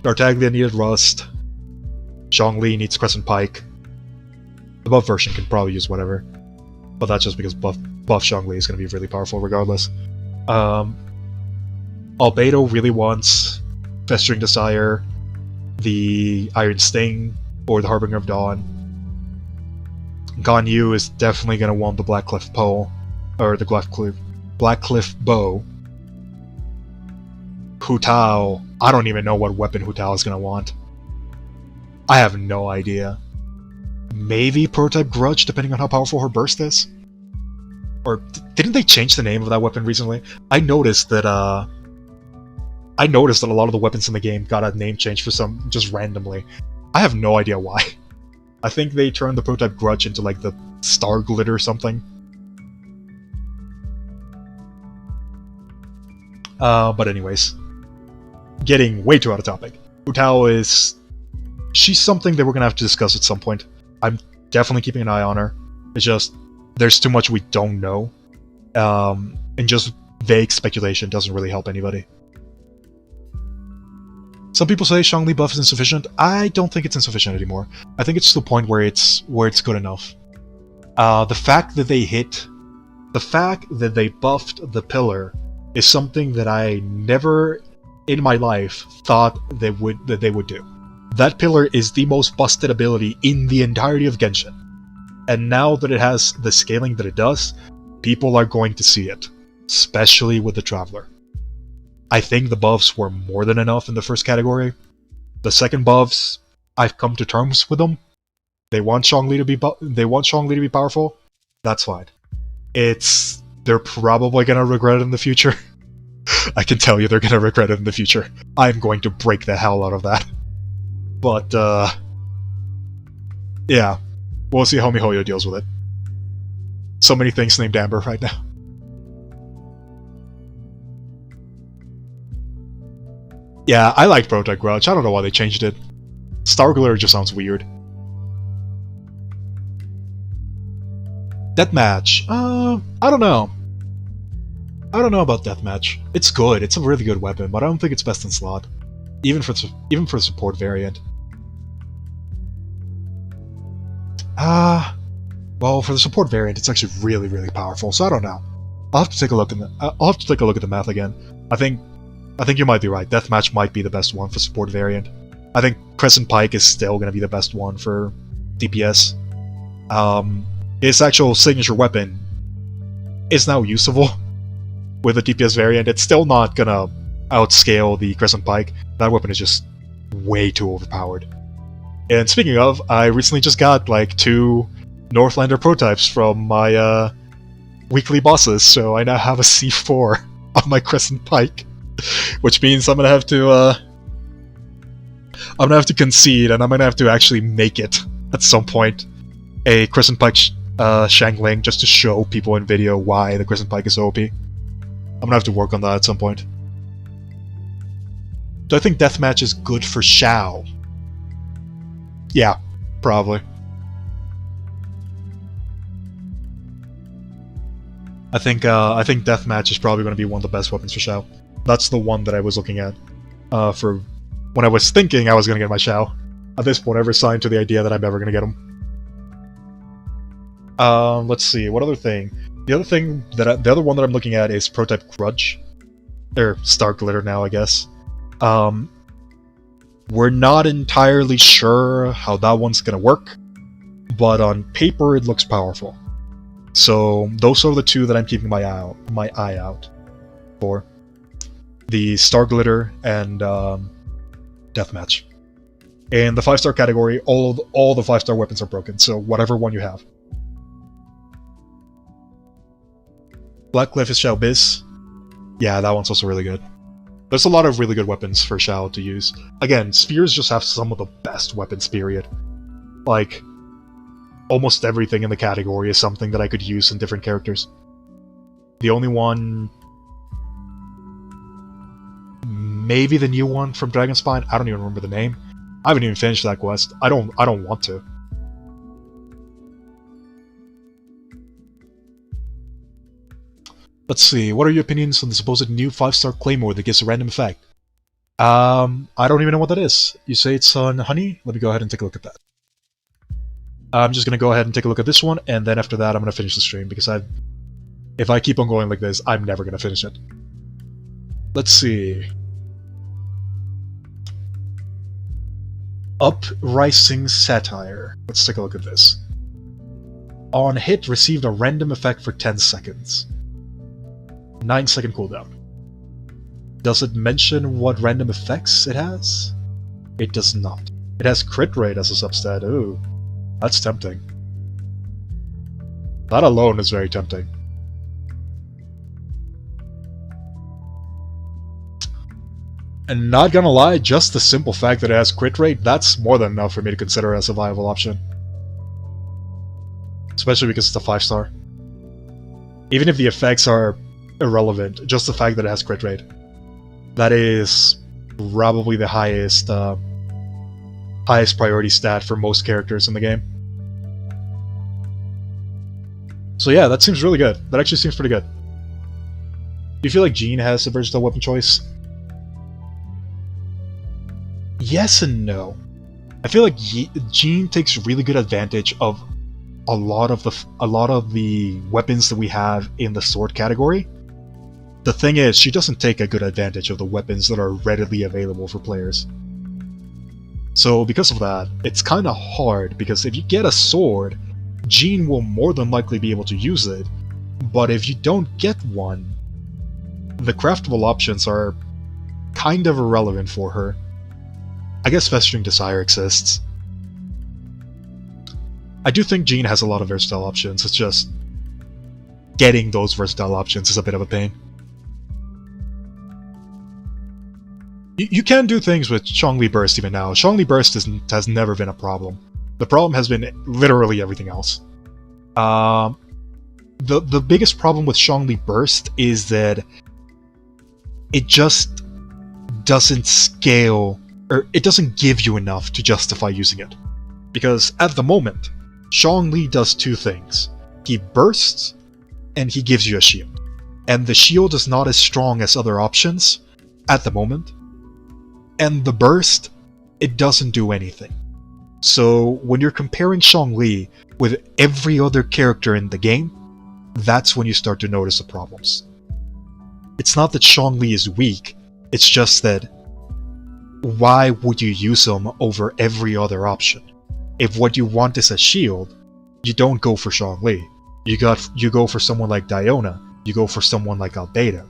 Tartaglia needed Rust. Zhongli needs Crescent Pike. The buff version can probably use whatever. But that's just because buff Zhongli is going to be really powerful regardless. Albedo really wants Festering Desire, the Iron Sting, or the Harbinger of Dawn. Ganyu is definitely going to want the Blackcliff Pole, or the Blackcliff Bow. Hu Tao, I don't even know what weapon Hu Tao is going to want. I have no idea. Maybe Prototype Grudge, depending on how powerful her burst is? Or, didn't they change the name of that weapon recently? I noticed that a lot of the weapons in the game got a name change for some, just randomly. I have no idea why. I think they turned the Prototype Grudge into like the Star Glitter or something. But anyways, getting way too out of topic. Utao is... she's something that we're gonna have to discuss at some point. I'm definitely keeping an eye on her. It's just, there's too much we don't know. And just vague speculation doesn't really help anybody. Some people say Zhongli buff is insufficient. I don't think it's insufficient anymore. I think it's to the point where it's good enough. The fact that they buffed the pillar is something that I never in my life thought they would do. That pillar is the most busted ability in the entirety of Genshin. And now that it has the scaling that it does, people are going to see it. Especially with the Traveler. I think the buffs were more than enough in the first category. The second buffs, I've come to terms with them. They want Zhongli to be powerful. That's fine. They're probably gonna regret it in the future. I can tell you they're gonna regret it in the future. I'm going to break the hell out of that. But, yeah. We'll see how MiHoYo deals with it. So many things named Amber right now. Yeah, I liked Prototype Grudge. I don't know why they changed it. Stargler just sounds weird. Deathmatch. I don't know. I don't know about Deathmatch. It's good. It's a really good weapon, but I don't think it's best in slot. Even for the support variant. Well, for the support variant, it's actually really, really powerful. So I don't know. I'll have to take a look at the math again. I think you might be right. Deathmatch might be the best one for support variant. I think Crescent Pike is still going to be the best one for DPS. His actual signature weapon is now usable with the DPS variant. It's still not going to outscale the Crescent Pike. That weapon is just way too overpowered. And speaking of, I recently just got like 2 Northlander prototypes from my weekly bosses, so I now have a C4 on my Crescent Pike. Which means I'm gonna have to concede, and I'm gonna have to actually make it at some point a Crescent Pike Shangling just to show people in video why the Crescent Pike is OP. I'm gonna have to work on that at some point. Do I think Deathmatch is good for Xiao? Yeah, probably. I think Deathmatch is probably going to be one of the best weapons for Xiao. That's the one that I was looking at for when I was thinking I was going to get my Xiao. At this point, I've resigned to the idea that I'm never going to get him. Let's see, what other thing? The other one that I'm looking at is Prototype Grudge. Or Star Glitter now, I guess. We're not entirely sure how that one's going to work, but on paper it looks powerful. So those are the 2 that I'm keeping my eye out for. The Star Glitter and Deathmatch. In the 5-star category, all the 5-star weapons are broken, so whatever one you have. Blackcliff is Xiao Biz. Yeah, that one's also really good. There's a lot of really good weapons for Xiao to use. Again, spears just have some of the best weapons, period. Like, almost everything in the category is something that I could use in different characters. The only one... maybe the new one from Dragonspine? I don't even remember the name. I haven't even finished that quest. I don't want to. Let's see, what are your opinions on the supposed new 5-star Claymore that gives a random effect? I don't even know what that is. You say it's on Honey? Let me go ahead and take a look at that. I'm just gonna go ahead and take a look at this one, and then after that I'm gonna finish the stream, because if I keep on going like this, I'm never gonna finish it. Let's see. Uprising Satire. Let's take a look at this. On hit, received a random effect for 10 seconds. 9-second cooldown. Does it mention what random effects it has? It does not. It has crit rate as a substat. Ooh, that's tempting. That alone is very tempting. And not gonna lie, just the simple fact that it has crit rate, that's more than enough for me to consider as a viable option. Especially because it's a 5-star. Even if the effects are irrelevant, just the fact that it has crit rate. That is probably the highest priority stat for most characters in the game. So yeah, that seems really good. That actually seems pretty good. Do you feel like Jean has a versatile weapon choice? Yes and no. I feel like Jean takes really good advantage of a lot of the weapons that we have in the sword category. The thing is, she doesn't take a good advantage of the weapons that are readily available for players. So because of that, it's kind of hard, because if you get a sword, Jean will more than likely be able to use it, but if you don't get one, the craftable options are kind of irrelevant for her. I guess Festering Desire exists. I do think Jean has a lot of versatile options, it's just getting those versatile options is a bit of a pain. You can do things with Zhongli Burst even now. Zhongli Burst has never been a problem. The problem has been literally everything else. The biggest problem with Zhongli Burst is that it just doesn't scale, or it doesn't give you enough to justify using it. Because at the moment, Zhongli does two things. He bursts, and he gives you a shield. And the shield is not as strong as other options at the moment. And the burst, it doesn't do anything. So when you're comparing Zhongli with every other character in the game, that's when you start to notice the problems. It's not that Zhongli is weak, it's just that why would you use him over every other option? If what you want is a shield, you don't go for Zhongli. You go for someone like Diona, you go for someone like Albedo.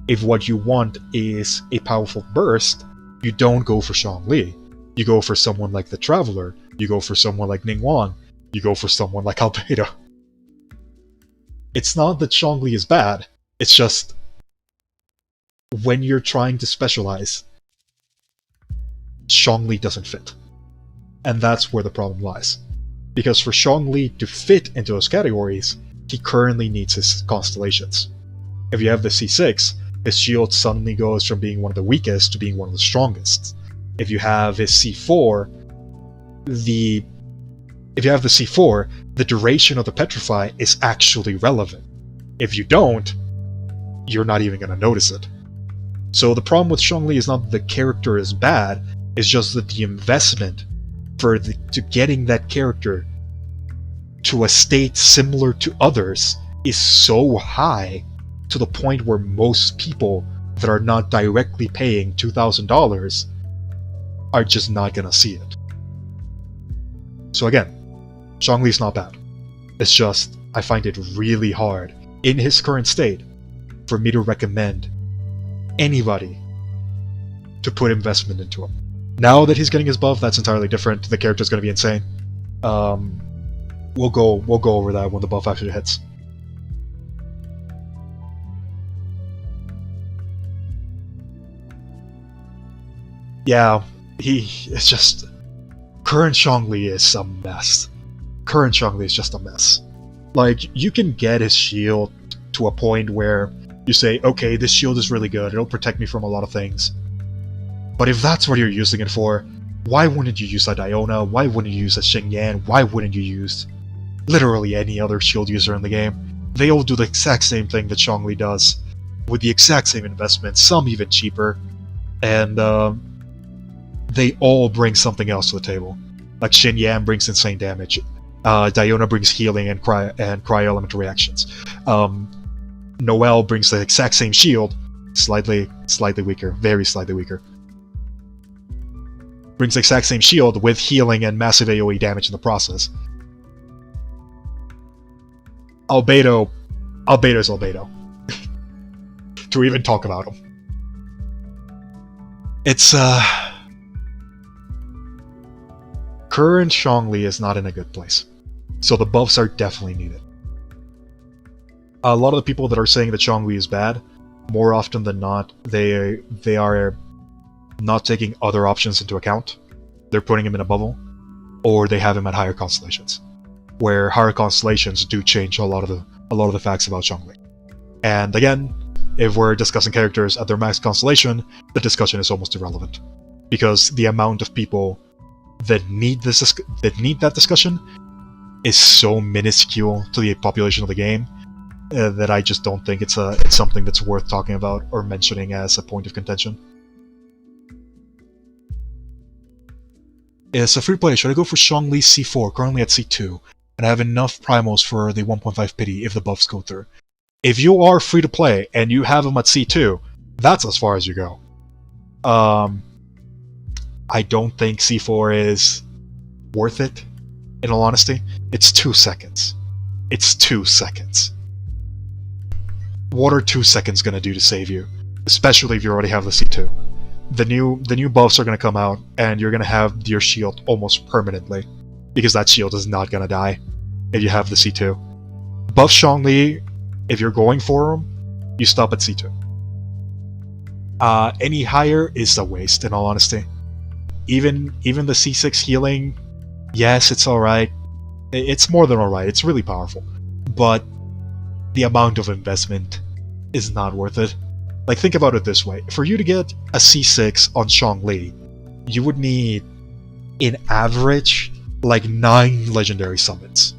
If what you want is a powerful burst, you don't go for Zhongli. You go for someone like the Traveler, you go for someone like Ningguang, you go for someone like Albedo. It's not that Zhongli is bad, it's just when you're trying to specialize, Zhongli doesn't fit. And that's where the problem lies. Because for Zhongli to fit into those categories, he currently needs his constellations. If you have the C6, his shield suddenly goes from being one of the weakest to being one of the strongest. If you have his C4, the duration of the Petrify is actually relevant. If you don't, you're not even going to notice it. So the problem with Zhongli is not that the character is bad, it's just that the investment to getting that character to a state similar to others is so high, to the point where most people that are not directly paying $2,000 are just not gonna see it. So again, Zhongli's not bad. It's just, I find it really hard, in his current state, for me to recommend anybody to put investment into him. Now that he's getting his buff, that's entirely different. The character's gonna be insane. We'll go over that when the buff actually hits. Yeah, it's just... Current Zhongli is a mess. Current Zhongli is just a mess. Like, you can get his shield to a point where you say, okay, this shield is really good, it'll protect me from a lot of things. But if that's what you're using it for, why wouldn't you use a Diona? Why wouldn't you use a Xingyan? Why wouldn't you use literally any other shield user in the game? They all do the exact same thing that Zhongli does, with the exact same investment, some even cheaper, and they all bring something else to the table. Like Xingyan brings insane damage, Diona brings healing and cryo element reactions. Noelle brings the exact same shield, slightly weaker, very slightly weaker. Brings the exact same shield with healing and massive AoE damage in the process. Albedo's Albedo. To even talk about him. It's, current Zhongli is not in a good place. So the buffs are definitely needed. A lot of the people that are saying that Zhongli is bad, more often than not, they are not taking other options into account. They're putting him in a bubble, or they have him at higher constellations, where higher constellations do change a lot of the facts about Zhongli. And again, if we're discussing characters at their max constellation, the discussion is almost irrelevant. Because the amount of people that need that discussion is so minuscule to the population of the game that I just don't think it's something that's worth talking about or mentioning as a point of contention. It's a free play. Should I go for Zhongli C4, currently at C2, and I have enough primals for the 1.5 pity if the buffs go through? If you are free to play and you have them at C2, that's as far as you go. I don't think C4 is worth it, in all honesty. It's 2 seconds. It's 2 seconds. What are 2 seconds gonna do to save you? Especially if you already have the C2. The new buffs are gonna come out, and you're gonna have your shield almost permanently, because that shield is not gonna die if you have the C2. Buff Zhongli, if you're going for them, you stop at C2. Any higher is a waste, in all honesty. Even the C6 healing, yes, it's alright. It's more than alright, it's really powerful. But the amount of investment is not worth it. Like, think about it this way. For you to get a C6 on Zhongli, you would need, in average, like 9 legendary summons.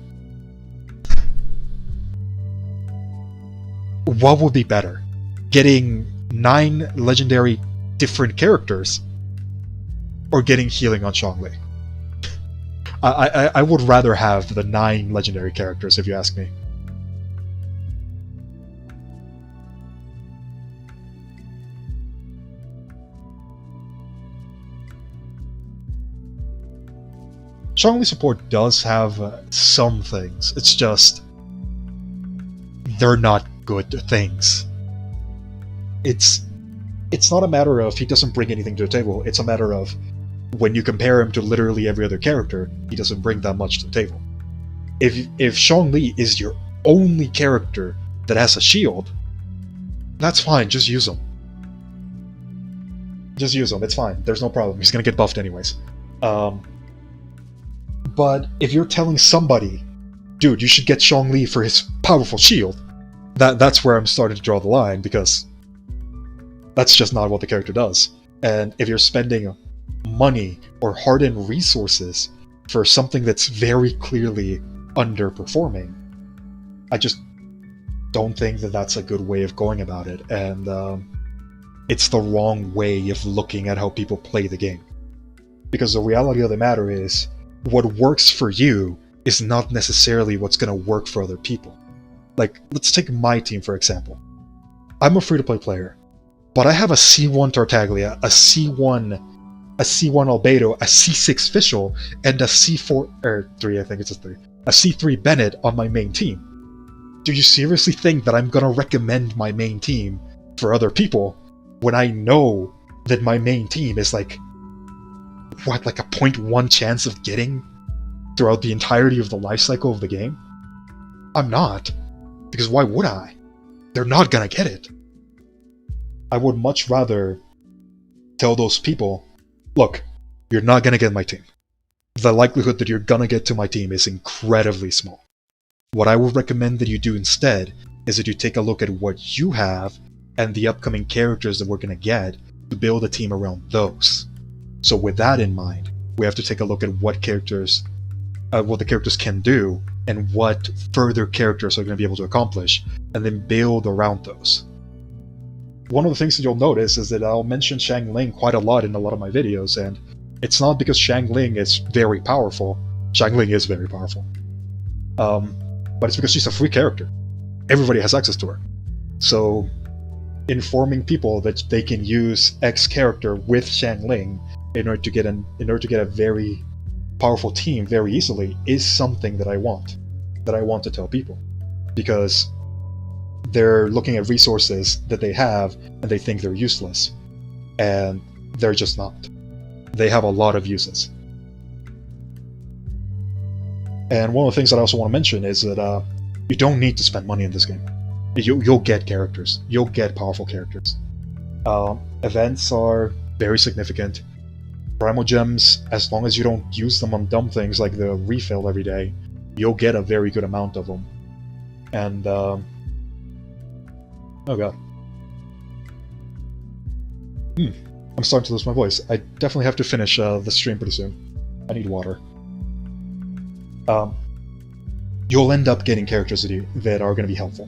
What would be better? Getting 9 legendary different characters, or getting healing on Zhongli? I would rather have the 9 legendary characters, if you ask me. Zhongli support does have some things, it's just they're not good things. It's not a matter of he doesn't bring anything to the table, it's a matter of when you compare him to literally every other character, he doesn't bring that much to the table. If Zhongli is your only character that has a shield, that's fine, just use him. Just use him, it's fine, there's no problem, he's gonna get buffed anyways. But if you're telling somebody, dude, you should get Zhongli for his powerful shield, that's where I'm starting to draw the line, because that's just not what the character does. And if you're spending money or hard-earned resources for something that's very clearly underperforming, I just don't think that that's a good way of going about it, and it's the wrong way of looking at how people play the game. Because the reality of the matter is, what works for you is not necessarily what's going to work for other people. Like, let's take my team for example. I'm a free-to-play player, but I have a C1 Tartaglia, a C1 Albedo, a C6 Fischl, and a C4, or 3, I think it's a 3, a C3 Bennett on my main team. Do you seriously think that I'm gonna recommend my main team for other people when I know that my main team is like, what, like a 0.1 chance of getting throughout the entirety of the life cycle of the game? I'm not. Because why would I? They're not gonna get it. I would much rather tell those people, look, you're not gonna get my team. The likelihood that you're gonna get to my team is incredibly small. What I would recommend that you do instead is that you take a look at what you have and the upcoming characters that we're gonna get to build a team around those. So with that in mind, we have to take a look at what the characters can do and what further characters are going to be able to accomplish, and then build around those. One of the things that you'll notice is that I'll mention Xiangling quite a lot in a lot of my videos, and it's not because Xiangling is very powerful. Xiangling is very powerful. But it's because she's a free character. Everybody has access to her. So informing people that they can use X character with Xiangling in order to get a very powerful team very easily is something that I want to tell people, because they're looking at resources that they have and they think they're useless, and they're just not. They have a lot of uses. And one of the things that I also want to mention is that you don't need to spend money in this game. You'll get characters. You'll get powerful characters. Events are very significant. Primal gems, as long as you don't use them on dumb things like the refill every day, you'll get a very good amount of them. And, oh god. I'm starting to lose my voice. I definitely have to finish the stream pretty soon. I need water. You'll end up getting characters that are going to be helpful.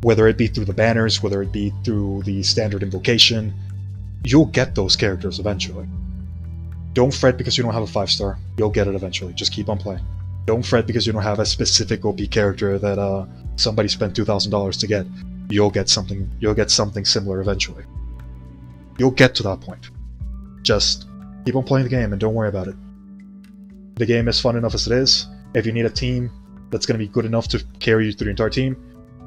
Whether it be through the banners, whether it be through the standard invocation, you'll get those characters eventually. Don't fret because you don't have a 5-star. You'll get it eventually. Just keep on playing. Don't fret because you don't have a specific OP character that somebody spent $2,000 to get. You'll get something similar eventually. You'll get to that point. Just keep on playing the game and don't worry about it. The game is fun enough as it is. If you need a team that's going to be good enough to carry you through the entire team,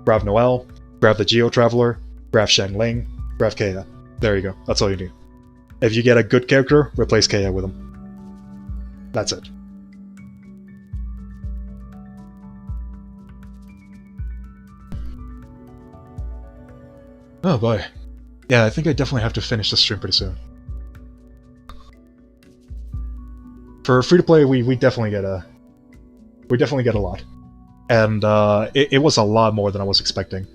grab Noelle, grab the Geo Traveler, grab Xiangling, grab Kaya. There you go. That's all you need. If you get a good character, replace Kaya with him. That's it. Oh boy. Yeah, I think I definitely have to finish the stream pretty soon. For free-to-play, we definitely get a lot. And it was a lot more than I was expecting.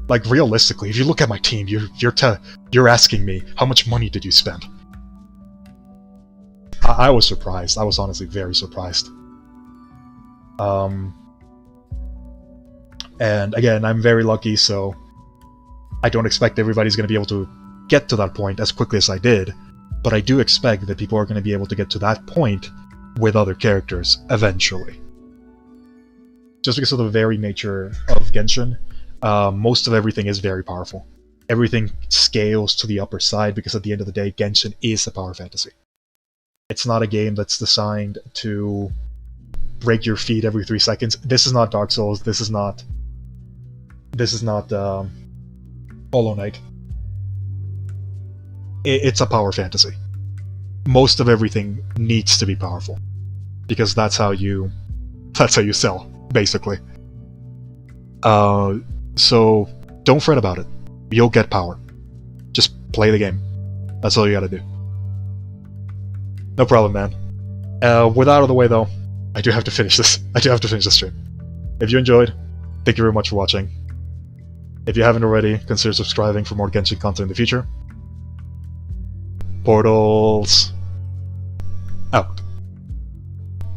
Like, realistically, if you look at my team, you're asking me, how much money did you spend? I was surprised. I was honestly very surprised. And again, I'm very lucky, so I don't expect everybody's going to be able to get to that point as quickly as I did, but I do expect that people are going to be able to get to that point with other characters eventually. Just because of the very nature of Genshin, most of everything is very powerful. Everything scales to the upper side because at the end of the day, Genshin is a power fantasy. It's not a game that's designed to break your feet every 3 seconds. This is not Dark Souls. This is not Hollow Knight. It's a power fantasy. Most of everything needs to be powerful because that's how you sell, basically. So don't fret about it. You'll get power. Just play the game. That's all you gotta do. No problem, man. With that out of the way, though, I do have to finish this. I do have to finish the stream. If you enjoyed, thank you very much for watching. If you haven't already, consider subscribing for more Genshin content in the future. Portals out.